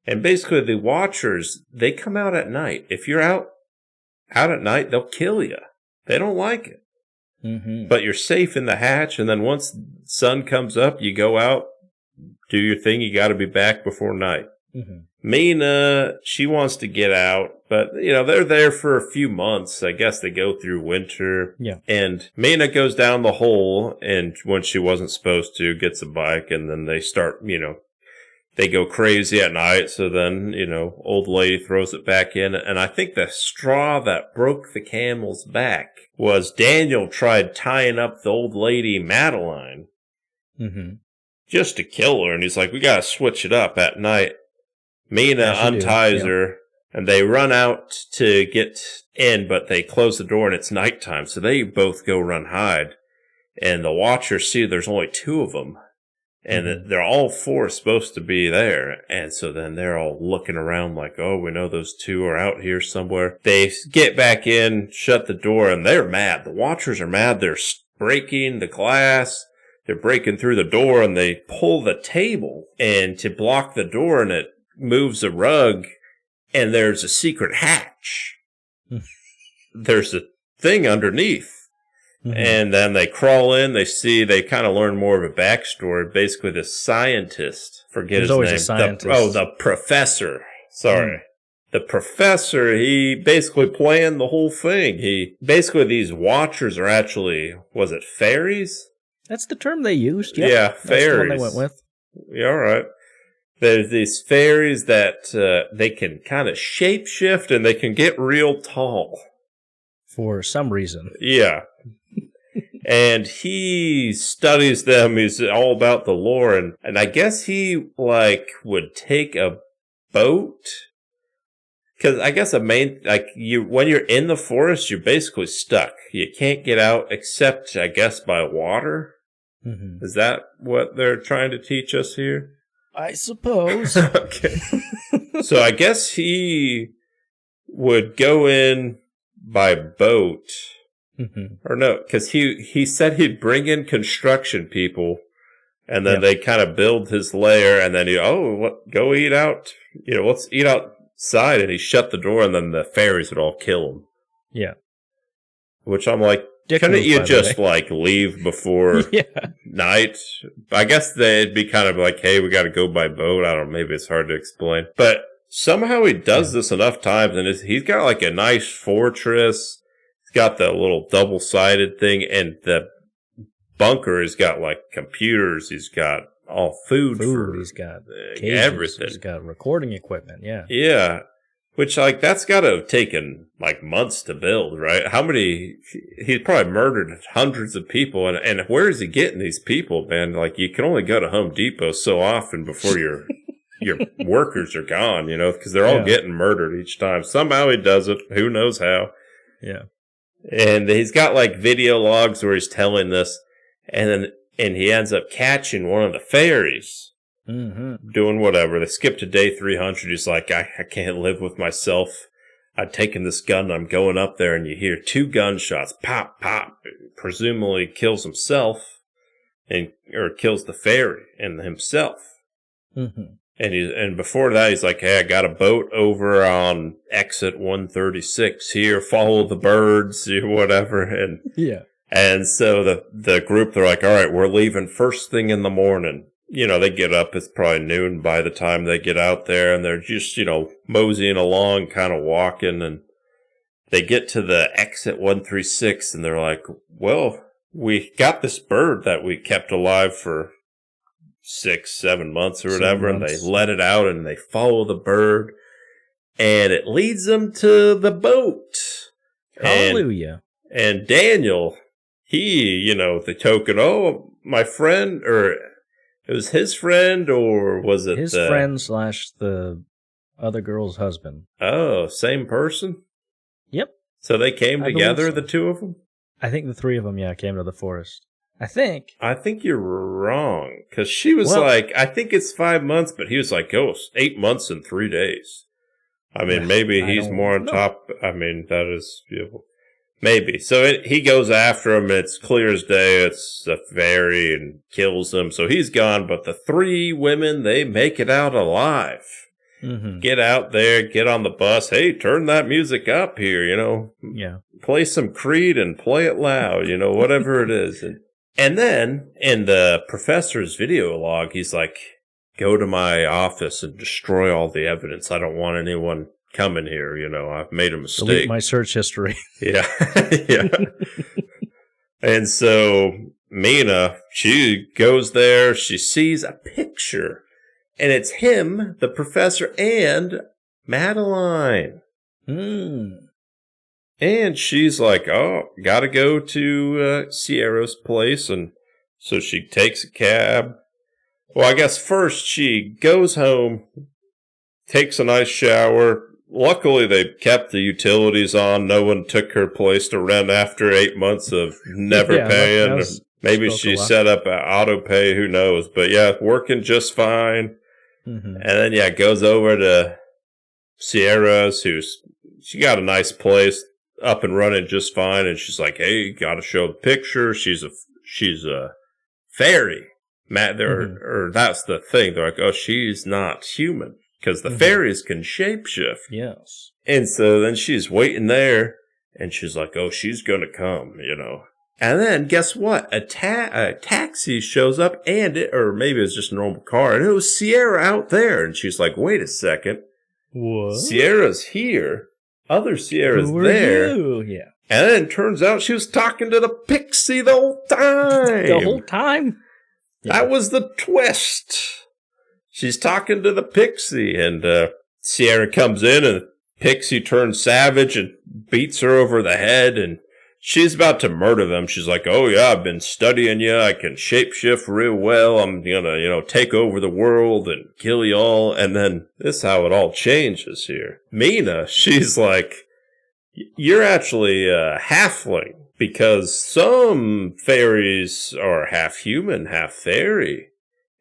[SPEAKER 7] And basically the watchers, they come out at night. If you're out at night, they'll kill you. They don't like it. Mm-hmm. But you're safe in the hatch, and then once the sun comes up, you go out, do your thing, you got to be back before night. Mm-hmm. Mina, she wants to get out, but, you know, they're there for a few months. I guess they go through winter. Yeah. And Mina goes down the hole, and when she wasn't supposed to, gets a bike, and then they start, you know, they go crazy at night. So then, you know, old lady throws it back in. And I think the straw that broke the camel's back was Daniel tried tying up the old lady, Madeline, just to kill her. And he's like, we got to switch it up at night. Mina unties her, and they run out to get in, but they close the door, and it's nighttime, so they both go run hide. And the watchers see there's only two of them, and they're all four supposed to be there. And so then they're all looking around like, oh, we know those two are out here somewhere. They get back in, shut the door, and they're mad. The watchers are mad. They're breaking the glass. They're breaking through the door, and they pull the table and to block the door, and it moves a rug, and there's a secret hatch. There's a thing underneath. And then they crawl in, they kind of learn more of a backstory. Basically, the scientist, forget his name.
[SPEAKER 6] A scientist.
[SPEAKER 7] The professor. Sorry. The professor, he basically planned the whole thing. Basically, these watchers are actually, was it fairies?
[SPEAKER 6] That's the term they used. Yep.
[SPEAKER 7] Yeah, fairies.
[SPEAKER 6] That's the one they went with.
[SPEAKER 7] Yeah, all right. There's these fairies that they can kind of shapeshift, and they can get real tall.
[SPEAKER 6] For some reason.
[SPEAKER 7] Yeah. And he studies them. He's all about the lore. And I guess he, would take a boat, Because I guess when you're in the forest, you're basically stuck. You can't get out except, I guess, by water. Mm-hmm. Is that what they're trying to teach us here?
[SPEAKER 6] I suppose.
[SPEAKER 7] Okay. So I guess he would go in by boat. Mm-hmm. Or no, because he said he'd bring in construction people, and then they kind of build his lair, and then go eat out. Let's eat outside, and he shut the door, and then the fairies would all kill him. Yeah. Which I'm like, couldn't you just leave before night? I guess they'd be kind of like, hey, we got to go by boat. I don't know, maybe it's hard to explain. But somehow he does this enough times, and he's got like a nice fortress. He's got the little double-sided thing, and the bunker has got like computers. He's got all food.
[SPEAKER 6] He's got cages,
[SPEAKER 7] everything.
[SPEAKER 6] He's got recording equipment. Yeah.
[SPEAKER 7] Yeah. Which, that's got to have taken, months to build, right? He's probably murdered hundreds of people, and where is he getting these people, man? You can only go to Home Depot so often before your workers are gone, because they're all getting murdered each time. Somehow he does it. Who knows how? Yeah. And he's got, video logs where he's telling this, and he ends up catching one of the fairies. Mm-hmm. Doing whatever. They skip to day 300. He's like, I can't live with myself. I've taken this gun. I'm going up there, and you hear 2 gunshots. Pop, pop. Presumably kills himself, or kills the fairy and himself. Mm-hmm. And before that, he's like, hey, I got a boat over on exit 136 here. Follow the birds, whatever. And and so the group, they're like, all right, we're leaving first thing in the morning. They get up, it's probably noon by the time they get out there, and they're just, moseying along, kind of walking, and they get to the exit 136, and they're like, well, we got this bird that we kept alive for 6-7 months or whatever, and they let it out, and they follow the bird, and it leads them to the boat.
[SPEAKER 6] Hallelujah.
[SPEAKER 7] And Daniel, he, the token, my friend, or... It was his friend, or was it
[SPEAKER 6] his friend / the other girl's husband?
[SPEAKER 7] Oh, same person?
[SPEAKER 6] Yep.
[SPEAKER 7] So they came together, the 2 of them?
[SPEAKER 6] I think the 3 of them, came to the forest. I think
[SPEAKER 7] you're wrong, because she was I think it's 5 months, but he was like, 8 months and 3 days. I mean, maybe he's more on top. I mean, that is beautiful. Maybe. So he goes after him. It's clear as day. It's a fairy and kills him. So he's gone. But the 3 women, they make it out alive. Mm-hmm. Get out there. Get on the bus. Hey, turn that music up here, Yeah. Play some Creed and play it loud, whatever it is. And then in the professor's video log, he's like, go to my office and destroy all the evidence. I don't want anyone coming here, I've made a mistake.
[SPEAKER 6] Delete my search history.
[SPEAKER 7] Yeah. Yeah. And so Mina, she goes there, she sees a picture, and it's him, the professor, and Madeline. And she's like, gotta go to Sierra's place, and so she takes a cab. Well, I guess first she goes home, takes a nice shower. Luckily, they kept the utilities on. No one took her place to rent after 8 months of never paying. Maybe she set up an auto pay, who knows. But working just fine. Mm-hmm. And then, goes over to Sierra's, she got a nice place, up and running just fine. And she's like, hey, you got to show the picture. She's a fairy. Or that's the thing. They're like, she's not human. Because the fairies can shapeshift.
[SPEAKER 6] Yes.
[SPEAKER 7] And so then she's waiting there, and she's like, she's going to come, And then, guess what? A taxi shows up, or maybe it was just a normal car, and it was Sierra out there. And she's like, wait a second.
[SPEAKER 6] What?
[SPEAKER 7] Sierra's here. Other Sierra's there.
[SPEAKER 6] You? Yeah.
[SPEAKER 7] And then it turns out she was talking to the pixie the whole time.
[SPEAKER 6] The whole time?
[SPEAKER 7] Yeah. That was the twist. She's talking to the pixie, and Sierra comes in, and Pixie turns savage and beats her over the head, and she's about to murder them. She's like, oh yeah, I've been studying you. I can shapeshift real well. I'm gonna, take over the world and kill you all. And then this is how it all changes here. Mina, she's like, you're actually a halfling because some fairies are half human, half fairy.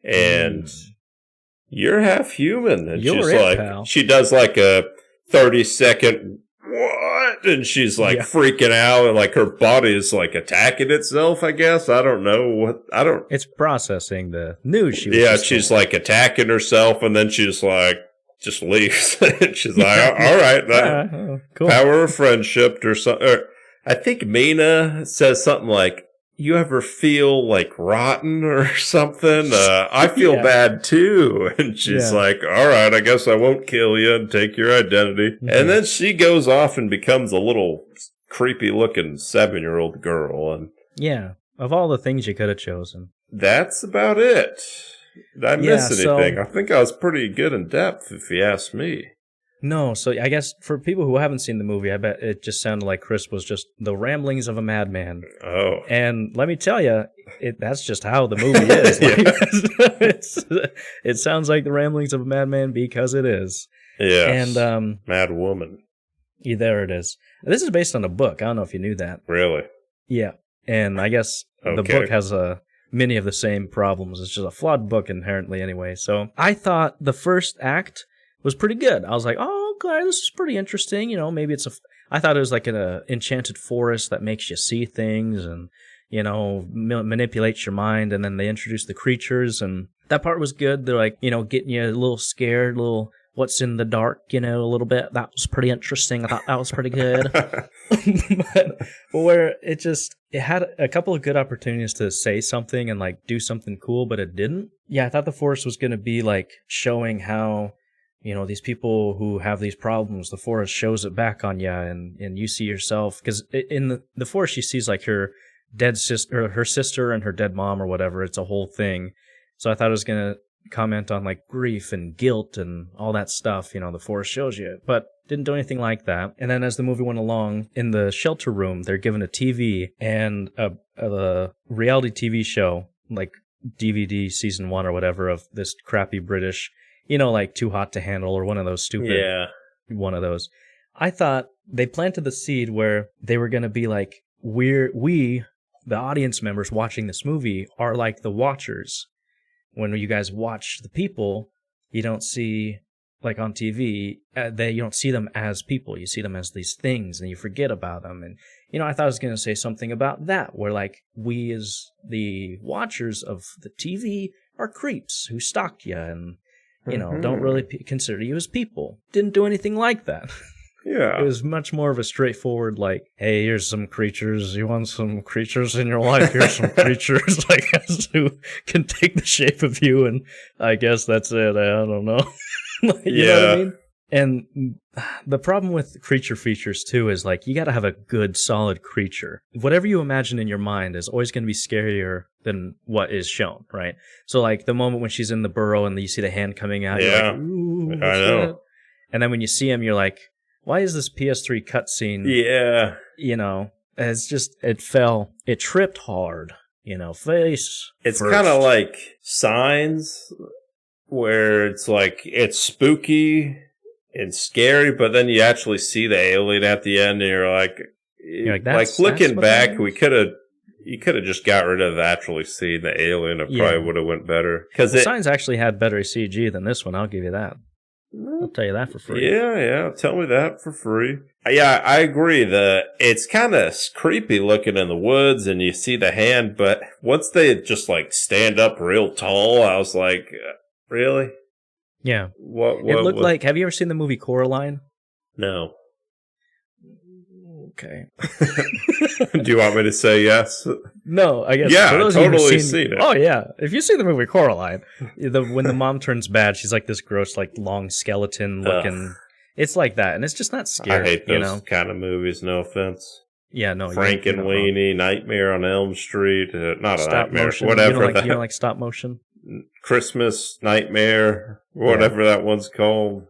[SPEAKER 7] And you're half human. And
[SPEAKER 6] You're
[SPEAKER 7] she's
[SPEAKER 6] it,
[SPEAKER 7] like,
[SPEAKER 6] pal.
[SPEAKER 7] she does like a 30-second, what? And she's like freaking out and like her body is like attacking itself, I guess. I don't know
[SPEAKER 6] It's processing the news she was just
[SPEAKER 7] she's
[SPEAKER 6] told.
[SPEAKER 7] like attacking herself and then she's like, just leaves. She's like, all right,
[SPEAKER 6] cool.
[SPEAKER 7] power of friendship or something. I think Mina says something like, you ever feel like rotten or something? I feel bad too. And she's like, all right, I guess I won't kill you and take your identity. Mm-hmm. And then she goes off and becomes a little creepy looking 7-year-old girl. And
[SPEAKER 6] yeah, of all the things you could have chosen.
[SPEAKER 7] That's about it. Did I miss anything? I think I was pretty good in depth, if you ask me.
[SPEAKER 6] No, so I guess for people who haven't seen the movie, I bet it just sounded like Chris was just the ramblings of a madman.
[SPEAKER 7] Oh.
[SPEAKER 6] And let me tell you, that's just how the movie is. It sounds like the ramblings of a madman because it is.
[SPEAKER 7] Yeah.
[SPEAKER 6] And
[SPEAKER 7] Mad Woman.
[SPEAKER 6] Yeah, there it is. This is based on a book. I don't know if you knew that.
[SPEAKER 7] Really?
[SPEAKER 6] Yeah. And I guess the book has many of the same problems. It's just a flawed book inherently anyway. So I thought the first act was pretty good. I was like, oh, okay, this is pretty interesting. Maybe I thought it was like an enchanted forest that makes you see things and, manipulates your mind. And then they introduce the creatures and that part was good. They're like, getting you a little scared, what's in the dark, a little bit. That was pretty interesting. I thought that was pretty good. But where it had a couple of good opportunities to say something and like do something cool, but it didn't. Yeah, I thought the forest was going to be like showing how, these people who have these problems, the forest shows it back on you and you see yourself. Because in the forest, she sees like her dead sister, or her sister and her dead mom or whatever. It's a whole thing. So I thought it was going to comment on like grief and guilt and all that stuff, the forest shows you, but didn't do anything like that. And then as the movie went along, in the shelter room, they're given a TV and a reality TV show, like DVD season 1 or whatever of this crappy British, like Too Hot to Handle or one of those stupid, one of those. I thought they planted the seed where they were going to be like, we, the audience members watching this movie, are like the watchers. When you guys watch the people, you don't see, like on TV, you don't see them as people. You see them as these things, and you forget about them. And, I thought I was going to say something about that, where, like, we as the watchers of the TV are creeps who stalk you and, don't really consider you as people. Didn't do anything like that.
[SPEAKER 7] Yeah.
[SPEAKER 6] It was much more of a straightforward, like, hey, here's some creatures. You want some creatures in your life? Here's some creatures, I guess, who can take the shape of you, and I guess that's it. I don't know. You know what I mean? And the problem with creature features, too, is, like, you got to have a good, solid creature. Whatever you imagine in your mind is always going to be scarier than what is shown, right? So, like, the moment when she's in the burrow and you see the hand coming out, you're like, ooh,
[SPEAKER 7] I know.
[SPEAKER 6] that? And then when you see him, you're like, why is this PS3 cutscene?
[SPEAKER 7] Yeah.
[SPEAKER 6] It tripped hard, face.
[SPEAKER 7] It's kind of like Signs, where it's like, it's spooky and scary, but then you actually see the alien at the end and you're like looking back, you could have just got rid of actually seeing the alien. It probably would have went better. Because
[SPEAKER 6] Signs actually had better CG than this one, I'll give you that. I'll tell you that for free.
[SPEAKER 7] Yeah, tell me that for free. Yeah, I agree. It's kind of creepy looking in the woods and you see the hand, but once they just like stand up real tall, I was like, really?
[SPEAKER 6] Yeah.
[SPEAKER 7] What
[SPEAKER 6] it looked like, have you ever seen the movie Coraline?
[SPEAKER 7] No.
[SPEAKER 6] Okay.
[SPEAKER 7] Do you want me to say yes?
[SPEAKER 6] No, I guess.
[SPEAKER 7] Yeah, I've totally seen it.
[SPEAKER 6] Oh, yeah. If you see the movie Coraline, when the mom turns bad, she's like this gross, like long skeleton looking. It's like that, and it's just not scary.
[SPEAKER 7] I hate those kind of movies, no offense.
[SPEAKER 6] Yeah, no.
[SPEAKER 7] Frankenweenie, Nightmare on Elm Street, not
[SPEAKER 6] stop
[SPEAKER 7] a nightmare,
[SPEAKER 6] motion.
[SPEAKER 7] whatever.
[SPEAKER 6] You don't like stop motion?
[SPEAKER 7] Christmas Nightmare, whatever that one's called.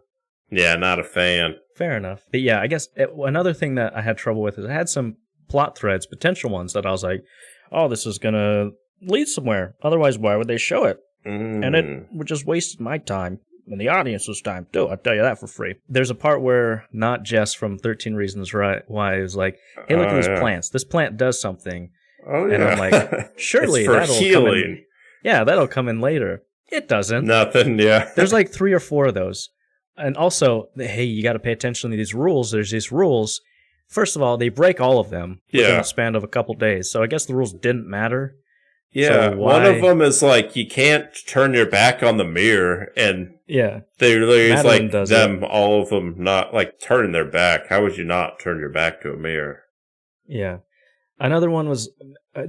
[SPEAKER 7] Yeah, not a fan.
[SPEAKER 6] Fair enough. But yeah, I guess another thing that I had trouble with is it had some plot threads, potential ones that I was like, oh, this is going to lead somewhere. Otherwise, why would they show it? And it would just waste my time and the audience's time too. I'll tell you that for free. There's a part where not Jess from 13 Reasons Why is like, hey, look at these plants. This plant does something.
[SPEAKER 7] Oh, yeah.
[SPEAKER 6] And I'm like, surely that'll come in. Yeah, that'll come in later. It doesn't.
[SPEAKER 7] Nothing, yeah.
[SPEAKER 6] There's like 3 or 4 of those. And also, hey, you got to pay attention to these rules. There's these rules. First of all, they break all of them within a span of a couple days. So I guess the rules didn't matter.
[SPEAKER 7] Yeah, so one of them is like, you can't turn your back on the mirror, and there's like them, all of them not like turning their back. How would you not turn your back to a mirror?
[SPEAKER 6] Yeah. Another one was,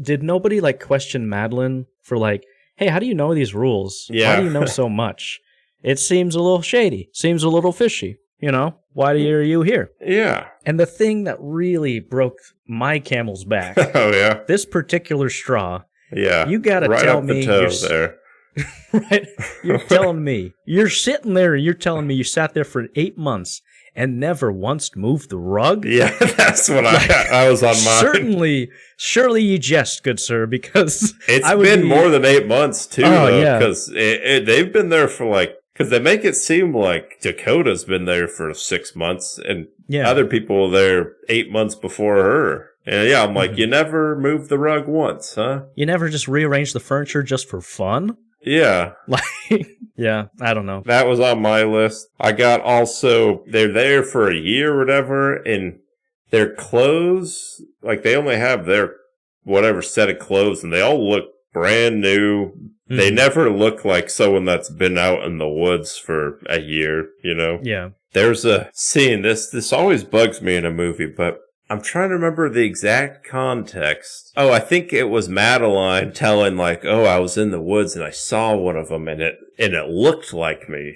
[SPEAKER 6] did nobody like question Madeline for like, hey, how do you know these rules?
[SPEAKER 7] Yeah.
[SPEAKER 6] Why do you know so much? It seems a little shady, seems a little fishy, you know? Why are you here?
[SPEAKER 7] Yeah.
[SPEAKER 6] And the thing that really broke my camel's back, this particular straw.
[SPEAKER 7] Yeah,
[SPEAKER 6] you gotta
[SPEAKER 7] right
[SPEAKER 6] tell
[SPEAKER 7] up
[SPEAKER 6] me.
[SPEAKER 7] The toe there.
[SPEAKER 6] Right, you're telling me you're sitting there and you're telling me you sat there for 8 months and never once moved the rug.
[SPEAKER 7] Yeah, that's what I was on mine.
[SPEAKER 6] Surely you jest, good sir, because
[SPEAKER 7] it's been more than 8 months too. Because they've been there for like, because they make it seem like Dakota's been there for 6 months and other people were there 8 months before her. And yeah, I'm like, you never moved the rug once, huh?
[SPEAKER 6] You never just rearranged the furniture just for fun?
[SPEAKER 7] Yeah.
[SPEAKER 6] Like, yeah, I don't know.
[SPEAKER 7] That was on my list. I got also, they're there for a year or whatever, and their clothes, like they only have their whatever set of clothes, and they all look brand new. Mm-hmm. They never look like someone that's been out in the woods for a year, you know?
[SPEAKER 6] Yeah.
[SPEAKER 7] There's a scene, this always bugs me in a movie, but I'm trying to remember the exact context. Oh, I think it was Madeline telling like, oh, I was in the woods and I saw one of them and it looked like me.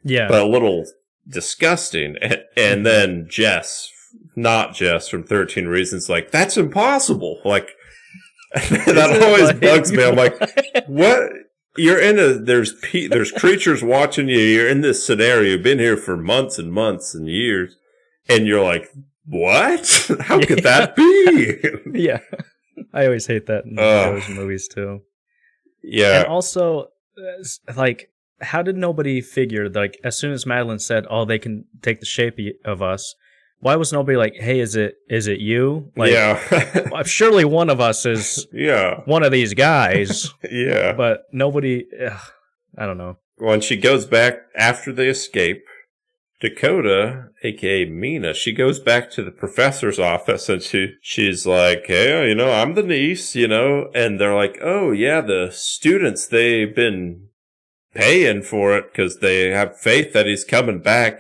[SPEAKER 7] Yeah. But a little disgusting. And then Jess, not Jess from 13 Reasons, like, that's impossible. Like, that always bugs me. I'm like, what? You're there's creatures watching you. You're in this scenario. You've been here for months and months and years. And you're like, what? How could that be?
[SPEAKER 6] Yeah. I always hate that in those movies, too.
[SPEAKER 7] Yeah.
[SPEAKER 6] And also, like, how did nobody figure, like, as soon as Madeline said, oh, they can take the shape of us, why was nobody like, hey, is it you? Like, well, surely one of us is one of these guys.
[SPEAKER 7] Yeah.
[SPEAKER 6] But nobody, I don't know.
[SPEAKER 7] When she goes back after they escape, Dakota, a.k.a. Mina, she goes back to the professor's office and she's like, hey, you know, I'm the niece, you know, and they're like, oh, yeah, the students, they've been paying for it because they have faith that he's coming back.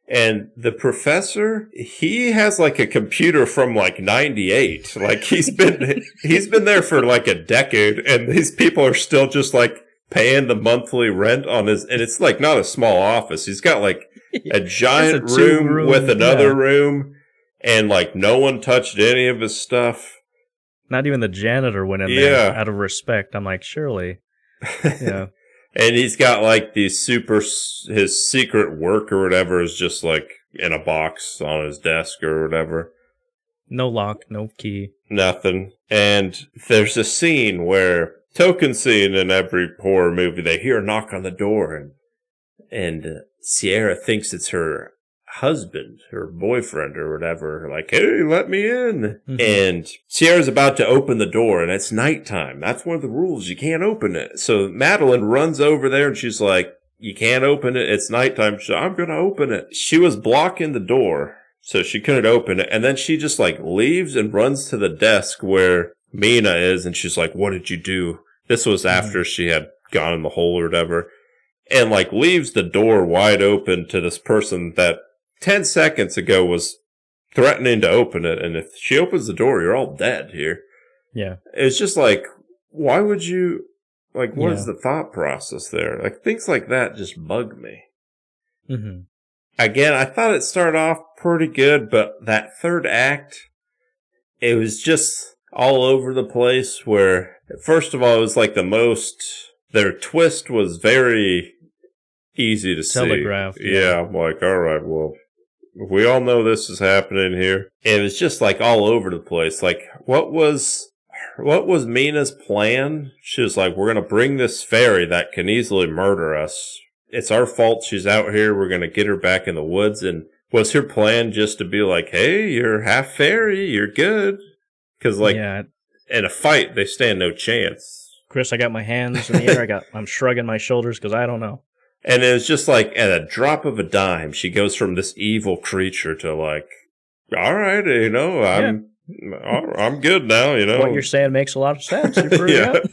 [SPEAKER 7] And the professor, he has like a computer from like 98. Like he's been there for like a decade and these people are still just like paying the monthly rent on his, and it's like not a small office. He's got like a giant room with another room, and like no one touched any of his stuff.
[SPEAKER 6] Not even the janitor went in there out of respect. I'm like, surely. Yeah.
[SPEAKER 7] And he's got like his secret work or whatever is just like in a box on his desk or whatever.
[SPEAKER 6] No lock, no key.
[SPEAKER 7] Nothing. And there's a scene where, token scene in every horror movie, they hear a knock on the door and Sierra thinks it's her husband, her boyfriend or whatever, like, hey, let me in. Mm-hmm. And Sierra's about to open the door and it's nighttime. That's one of the rules. You can't open it. So Madeline runs over there and she's like, you can't open it. It's nighttime. She's like, I'm going to open it. She was blocking the door, so she couldn't open it. And then she just like leaves and runs to the desk where Mina is. And she's like, what did you do? This was after she had gone in the hole or whatever. And like leaves the door wide open to this person that 10 seconds ago was threatening to open it. And if she opens the door, you're all dead here.
[SPEAKER 6] Yeah.
[SPEAKER 7] It's just like, why would you, like, what is the thought process there? Like, things like that just bug me.
[SPEAKER 6] Mm-hmm.
[SPEAKER 7] Again, I thought it started off pretty good, but that third act, it was just all over the place where, first of all, it was like their twist was very easy to
[SPEAKER 6] telegraphed.
[SPEAKER 7] see. Yeah, I'm like, all right, well, We all know this is happening here. And it's just like all over the place. Like, what was Mina's plan? She was like, we're going to bring this fairy that can easily murder us. It's our fault she's out here. We're going to get her back in the woods. And was her plan just to be like, hey, you're half fairy, you're good? Because, like, in a fight, they stand no chance.
[SPEAKER 6] Chris, I got my hands in the air. I'm shrugging my shoulders because I don't know.
[SPEAKER 7] And it was just like, at a drop of a dime, she goes from this evil creature to like, all right, you know, I'm good now, you know.
[SPEAKER 6] What you're saying makes a lot of sense. You're pretty good.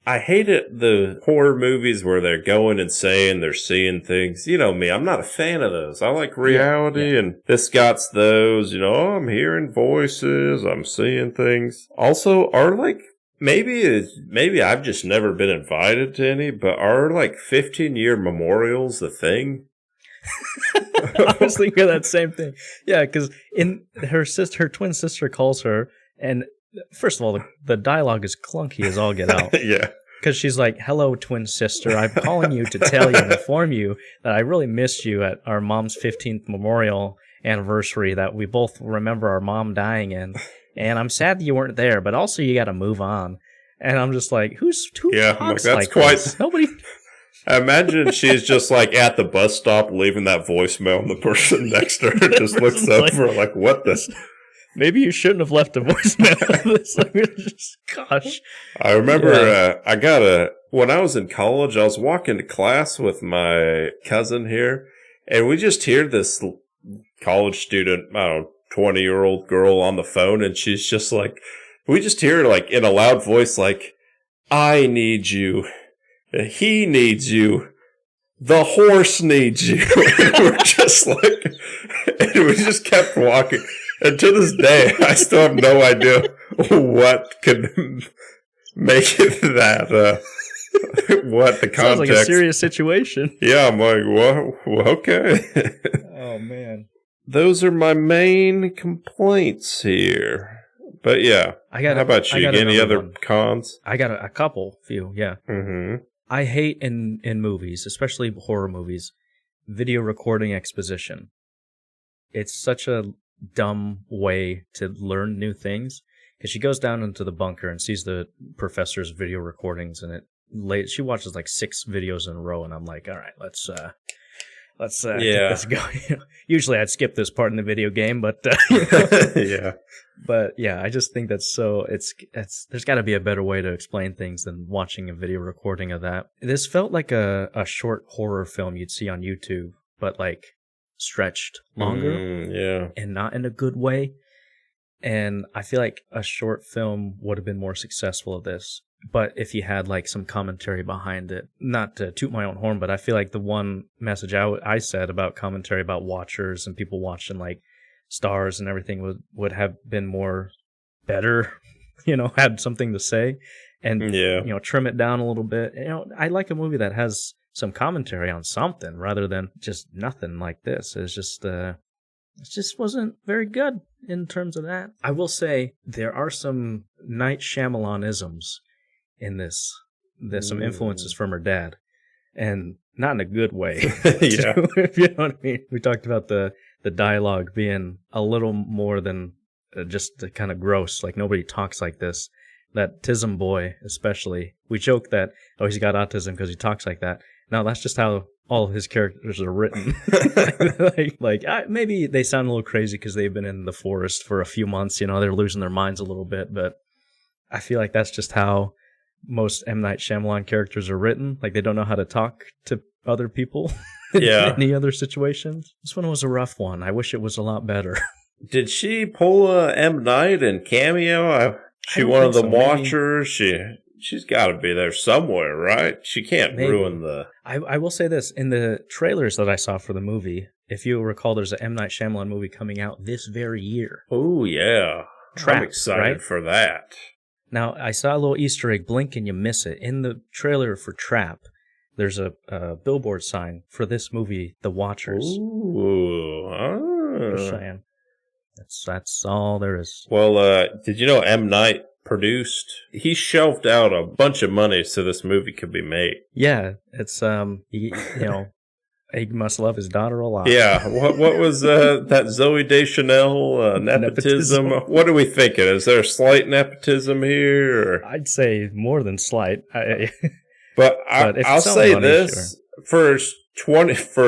[SPEAKER 7] I hated the horror movies where they're going and saying they're seeing things. You know me, I'm not a fan of those. I like reality, and this got those, you know, I'm hearing voices, I'm seeing things. Also, maybe I've just never been invited to any, but are like 15-year memorials a thing?
[SPEAKER 6] I was thinking that same thing. Yeah, because in her twin sister calls her, and first of all, the dialogue is clunky as all get out.
[SPEAKER 7] Yeah.
[SPEAKER 6] Because she's like, hello, twin sister. I'm calling you to tell you and inform you that I really missed you at our mom's 15th memorial anniversary that we both remember our mom dying in. And I'm sad that you weren't there, but also you got to move on. And I'm just like, who talks like this? Nobody.
[SPEAKER 7] I imagine she's just like at the bus stop leaving that voicemail, and the person next to her just looks over like, what the...
[SPEAKER 6] Maybe you shouldn't have left a voicemail. Gosh.
[SPEAKER 7] I remember when I was in college, I was walking to class with my cousin here, and we just hear this college student, I don't know, 20-year-old girl on the phone, and she's just like, we just hear her like in a loud voice, like, I need you. He needs you. The horse needs you. And we're just like, and we just kept walking. And to this day, I still have no idea what could make it that, what the context.
[SPEAKER 6] Sounds like a serious situation.
[SPEAKER 7] Yeah, I'm like, well, okay.
[SPEAKER 6] Oh, man.
[SPEAKER 7] Those are my main complaints here. But yeah, how about you? Any other cons?
[SPEAKER 6] I got a few, yeah.
[SPEAKER 7] Mm-hmm.
[SPEAKER 6] I hate in movies, especially horror movies, video recording exposition. It's such a dumb way to learn new things, because she goes down into the bunker and sees the professor's video recordings, and she watches like 6 videos in a row, and I'm like, all right, let's get this going. Usually I'd skip this part in the video game, but
[SPEAKER 7] yeah.
[SPEAKER 6] But yeah, I just think that's so there's got to be a better way to explain things than watching a video recording of that. This felt like a short horror film you'd see on YouTube, but like stretched longer, and not in a good way. And I feel like a short film would have been more successful at this. But if you had like some commentary behind it, not to toot my own horn, but I feel like the one message I said about commentary about watchers and people watching like stars and everything would have been better, had something to say, and trim it down a little bit. I like a movie that has some commentary on something rather than just nothing like this. It just wasn't very good in terms of that. I will say there are some Night Shyamalan-isms in this. There's some influences from her dad, and not in a good way.
[SPEAKER 7] Yeah.
[SPEAKER 6] If you know what I mean. We talked about the dialogue being a little more than just kind of gross. Like, nobody talks like this. That Tism boy, especially. We joke that, he's got autism because he talks like that. No, that's just how all of his characters are written. Maybe they sound a little crazy because they've been in the forest for a few months. They're losing their minds a little bit. But I feel like that's just how most M. Night Shyamalan characters are written. Like, they don't know how to talk to other people in any other situations. This one was a rough one. I wish it was a lot better.
[SPEAKER 7] Did she pull a M. Night and cameo? She one of the watchers? She's got to be there somewhere, right? She can't ruin the...
[SPEAKER 6] I will say this. In the trailers that I saw for the movie, if you recall, there's an M. Night Shyamalan movie coming out this very year.
[SPEAKER 7] Oh, yeah.
[SPEAKER 6] Trap,
[SPEAKER 7] I'm excited for that.
[SPEAKER 6] Now, I saw a little Easter egg, blink and you miss it. In the trailer for Trap, there's a billboard sign for this movie, The Watchers.
[SPEAKER 7] Ooh.
[SPEAKER 6] Just saying. That's all there is.
[SPEAKER 7] Well, did you know M. Night he shelved out a bunch of money so this movie could be made?
[SPEAKER 6] Yeah, it's, He must love his daughter a lot.
[SPEAKER 7] Yeah. What was that Zoe Deschanel nepotism? What are we thinking? Is there slight nepotism here? Or?
[SPEAKER 6] I'd say more than slight.
[SPEAKER 7] But I'll say
[SPEAKER 6] money,
[SPEAKER 7] this for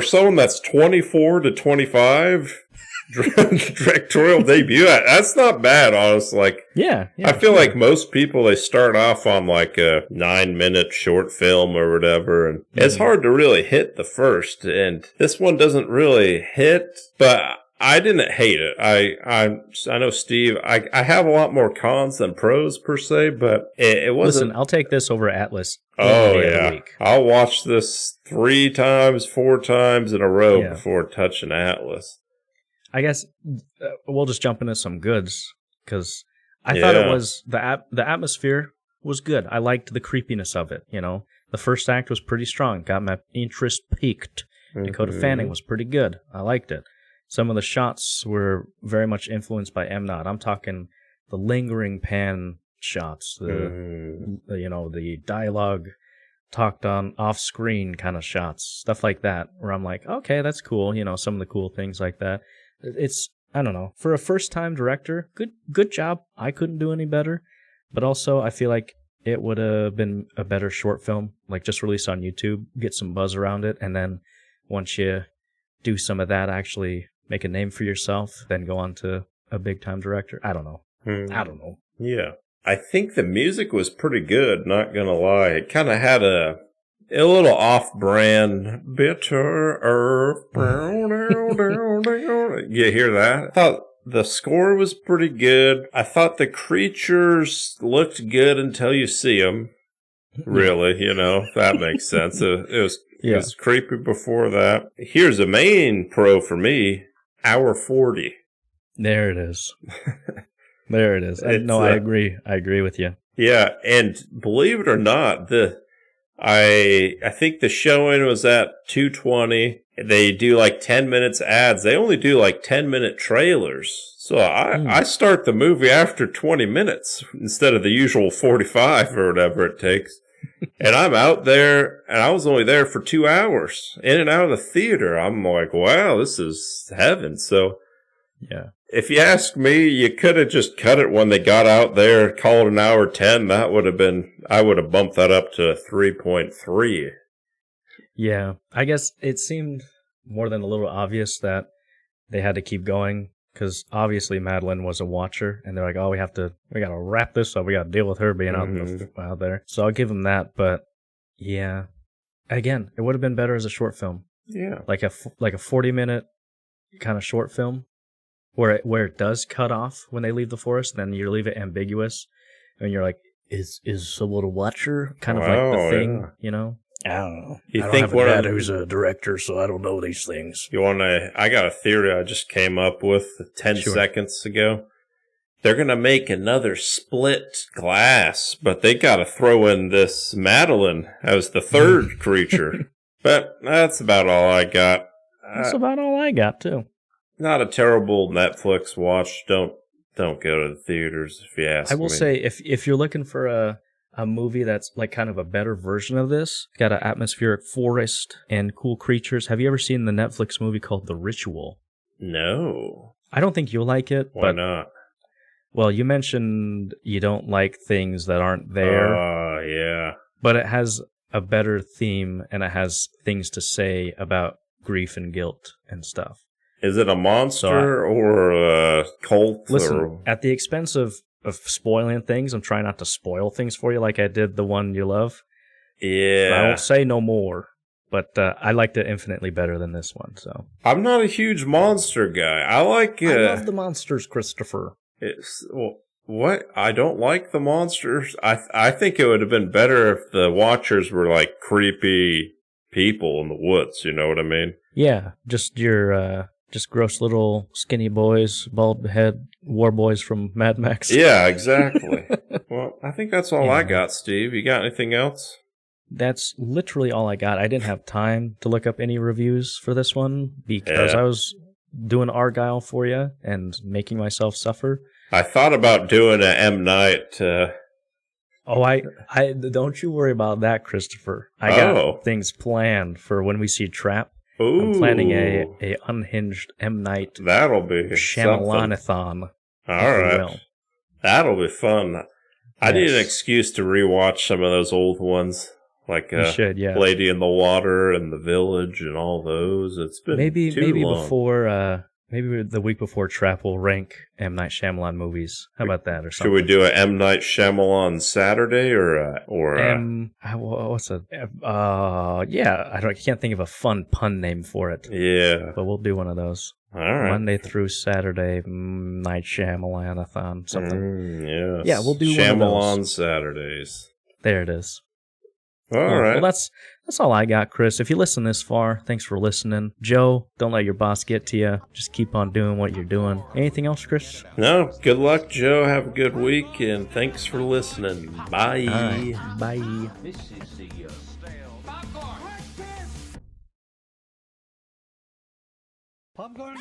[SPEAKER 7] someone that's 24 to 25. Directorial debut. That's not bad, honestly. Like,
[SPEAKER 6] yeah,
[SPEAKER 7] I feel like most people, they start off on like a 9-minute short film or whatever, and it's hard to really hit the first. And this one doesn't really hit, but I didn't hate it. I know Steve. I have a lot more cons than pros per se, but it wasn't.
[SPEAKER 6] Listen, I'll take this over Atlas.
[SPEAKER 7] Oh yeah, I'll watch this 3 times, 4 times in a row before touching Atlas.
[SPEAKER 6] I guess we'll just jump into some goods, because I thought it was the atmosphere was good. I liked the creepiness of it. You know, the first act was pretty strong, got my interest piqued. Dakota Fanning was pretty good. I liked it. Some of the shots were very much influenced by M. Night. I'm talking the lingering pan shots, the dialogue talked on off screen kind of shots, stuff like that. Where I'm like, okay, that's cool. You know, some of the cool things like that. It's, I don't know, for a first-time director, good job. I couldn't do any better. But also, I feel like it would have been a better short film, like just released on YouTube, get some buzz around it, and then once you do some of that, actually make a name for yourself, then go on to a big-time director. I don't know. I don't know.
[SPEAKER 7] Yeah. I think the music was pretty good, not gonna lie. It kind of had a little off-brand, bitter earth. You hear that? I thought the score was pretty good. I thought the creatures looked good until you see them. Really, you know, if that makes sense. It was creepy before that. Here's a main pro for me, hour 40.
[SPEAKER 6] There it is. There it is. No, I agree. I agree with you.
[SPEAKER 7] Yeah, and believe it or not, I think the showing was at 2:20. They do like 10 minutes ads. They only do like 10-minute trailers. So I start the movie after 20 minutes instead of the usual 45 or whatever it takes. And I'm out there, and I was only there for 2 hours, in and out of the theater. I'm like, wow, this is heaven. So
[SPEAKER 6] yeah.
[SPEAKER 7] If you ask me, you could have just cut it when they got out there, called an hour 10. That would have been, I would have bumped that up to 3.3.
[SPEAKER 6] Yeah, I guess it seemed more than a little obvious that they had to keep going, because obviously Madeline was a watcher, and they're like, oh, we got to wrap this up. We got to deal with her being out there. So I'll give them that, but yeah, again, it would have been better as a short film.
[SPEAKER 7] Yeah,
[SPEAKER 6] like a 40-minute kind of short film. Where it does cut off when they leave the forest, then you leave it ambiguous, and you're like, is a little watcher kind of like the thing, you know? I don't know.
[SPEAKER 7] I don't have a
[SPEAKER 6] dad who's a director, so I don't know these things.
[SPEAKER 7] I got a theory I just came up with 10 seconds ago. They're going to make another split glass, but they got to throw in this Madeline as the third creature. But that's about all I got.
[SPEAKER 6] That's about all I got, too.
[SPEAKER 7] Not a terrible Netflix watch. Don't go to the theaters if you ask me.
[SPEAKER 6] I will say, if you're looking for a movie that's like kind of a better version of this, got an atmospheric forest and cool creatures. Have you ever seen the Netflix movie called The Ritual?
[SPEAKER 7] No.
[SPEAKER 6] I don't think you'll like it.
[SPEAKER 7] Why not?
[SPEAKER 6] Well, you mentioned you don't like things that aren't there.
[SPEAKER 7] Oh, yeah.
[SPEAKER 6] But it has a better theme, and it has things to say about grief and guilt and stuff.
[SPEAKER 7] Is it a monster or a cult?
[SPEAKER 6] Listen, at the expense of spoiling things, I'm trying not to spoil things for you like I did the one you love.
[SPEAKER 7] Yeah.
[SPEAKER 6] I won't say no more, but I liked it infinitely better than this one. So
[SPEAKER 7] I'm not a huge monster guy. I
[SPEAKER 6] love the monsters, Christopher.
[SPEAKER 7] What? I don't like the monsters. I think it would have been better if the watchers were like creepy people in the woods. You know what I mean?
[SPEAKER 6] Yeah, just your just gross little skinny boys, bald head war boys from Mad Max.
[SPEAKER 7] Yeah, exactly. Well, I think that's all I got, Steve. You got anything else?
[SPEAKER 6] That's literally all I got. I didn't have time to look up any reviews for this one because I was doing Argylle for you and making myself suffer.
[SPEAKER 7] I thought about doing an M. Night.
[SPEAKER 6] I don't you worry about that, Christopher. I got things planned for when we see Trap.
[SPEAKER 7] Ooh.
[SPEAKER 6] I'm planning a unhinged M. Night
[SPEAKER 7] That'll be
[SPEAKER 6] Shyamalan-a-thon.
[SPEAKER 7] All right. That'll be fun. I need an excuse to rewatch some of those old ones. Like Lady in the Water and The Village and all those. It's been
[SPEAKER 6] maybe
[SPEAKER 7] long.
[SPEAKER 6] before maybe the week before Trap will rank M. Night Shyamalan movies. How about that or something?
[SPEAKER 7] Should we do a M. Night Shyamalan Saturday
[SPEAKER 6] what's a I can't think of a fun pun name for it.
[SPEAKER 7] Yeah.
[SPEAKER 6] But we'll do one of those.
[SPEAKER 7] All right.
[SPEAKER 6] Monday through Saturday, Night Shyamalan-a-thon, something.
[SPEAKER 7] Yes.
[SPEAKER 6] Yeah, we'll do
[SPEAKER 7] Shyamalan
[SPEAKER 6] one of those.
[SPEAKER 7] Saturdays.
[SPEAKER 6] There it is.
[SPEAKER 7] All right.
[SPEAKER 6] Well, that's all I got, Chris. If you listen this far, thanks for listening. Joe, don't let your boss get to you. Just keep on doing what you're doing. Anything else, Chris?
[SPEAKER 7] No. Good luck, Joe. Have a good week, and thanks for listening. Bye.
[SPEAKER 6] Right. Bye.
[SPEAKER 4] This is the popcorn.
[SPEAKER 2] Popcorn?